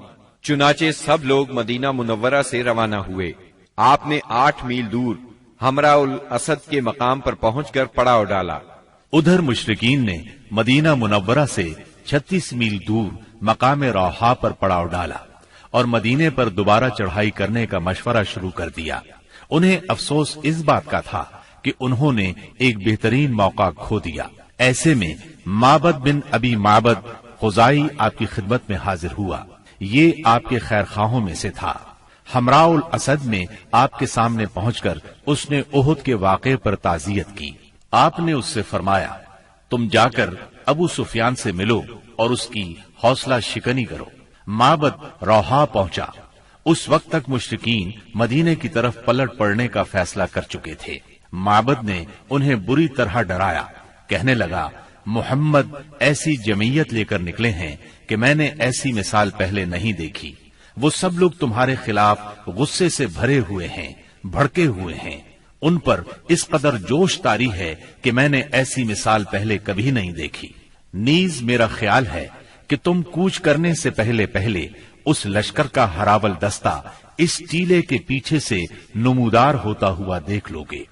چنانچہ سب لوگ مدینہ منورہ سے روانہ ہوئے۔ آپ نے 8 میل دور حمراء الاسد کے مقام پر پہنچ کر پڑاؤ ڈالا۔ ادھر مشرکین نے مدینہ منورہ سے 36 میل دور مقام روحا پر پڑاؤ ڈالا اور مدینے پر دوبارہ چڑھائی کرنے کا مشورہ شروع کر دیا۔ انہیں افسوس اس بات کا تھا کہ انہوں نے ایک بہترین موقع کھو دیا۔ ایسے میں معبد بن ابی معبد خزائی آپ کی خدمت میں حاضر ہوا۔ یہ آپ کے خیر خواہوں میں سے تھا۔ حمراء الاسد میں آپ کے سامنے پہنچ کر اس نے احد کے واقعے پر تعزیت کی۔ آپ نے اس سے فرمایا تم جا کر ابو سفیان سے ملو اور اس کی حوصلہ شکنی کرو۔ معبد روحا پہنچا۔ اس وقت تک مشرکین مدینے کی طرف پلٹ پڑنے کا فیصلہ کر چکے تھے۔ معبد نے انہیں بری طرح ڈرایا، کہنے لگا محمد ایسی جمعیت لے کر نکلے ہیں کہ میں نے ایسی مثال پہلے نہیں دیکھی۔ وہ سب لوگ تمہارے خلاف غصے سے بھرے ہوئے ہیں، بھڑکے ہوئے ہیں۔ ان پر اس قدر جوش طاری ہے کہ میں نے ایسی مثال پہلے کبھی نہیں دیکھی۔ نیز میرا خیال ہے کہ تم کوچ کرنے سے پہلے پہلے اس لشکر کا ہراول دستہ اس ٹیلے کے پیچھے سے نمودار ہوتا ہوا دیکھ لوگے۔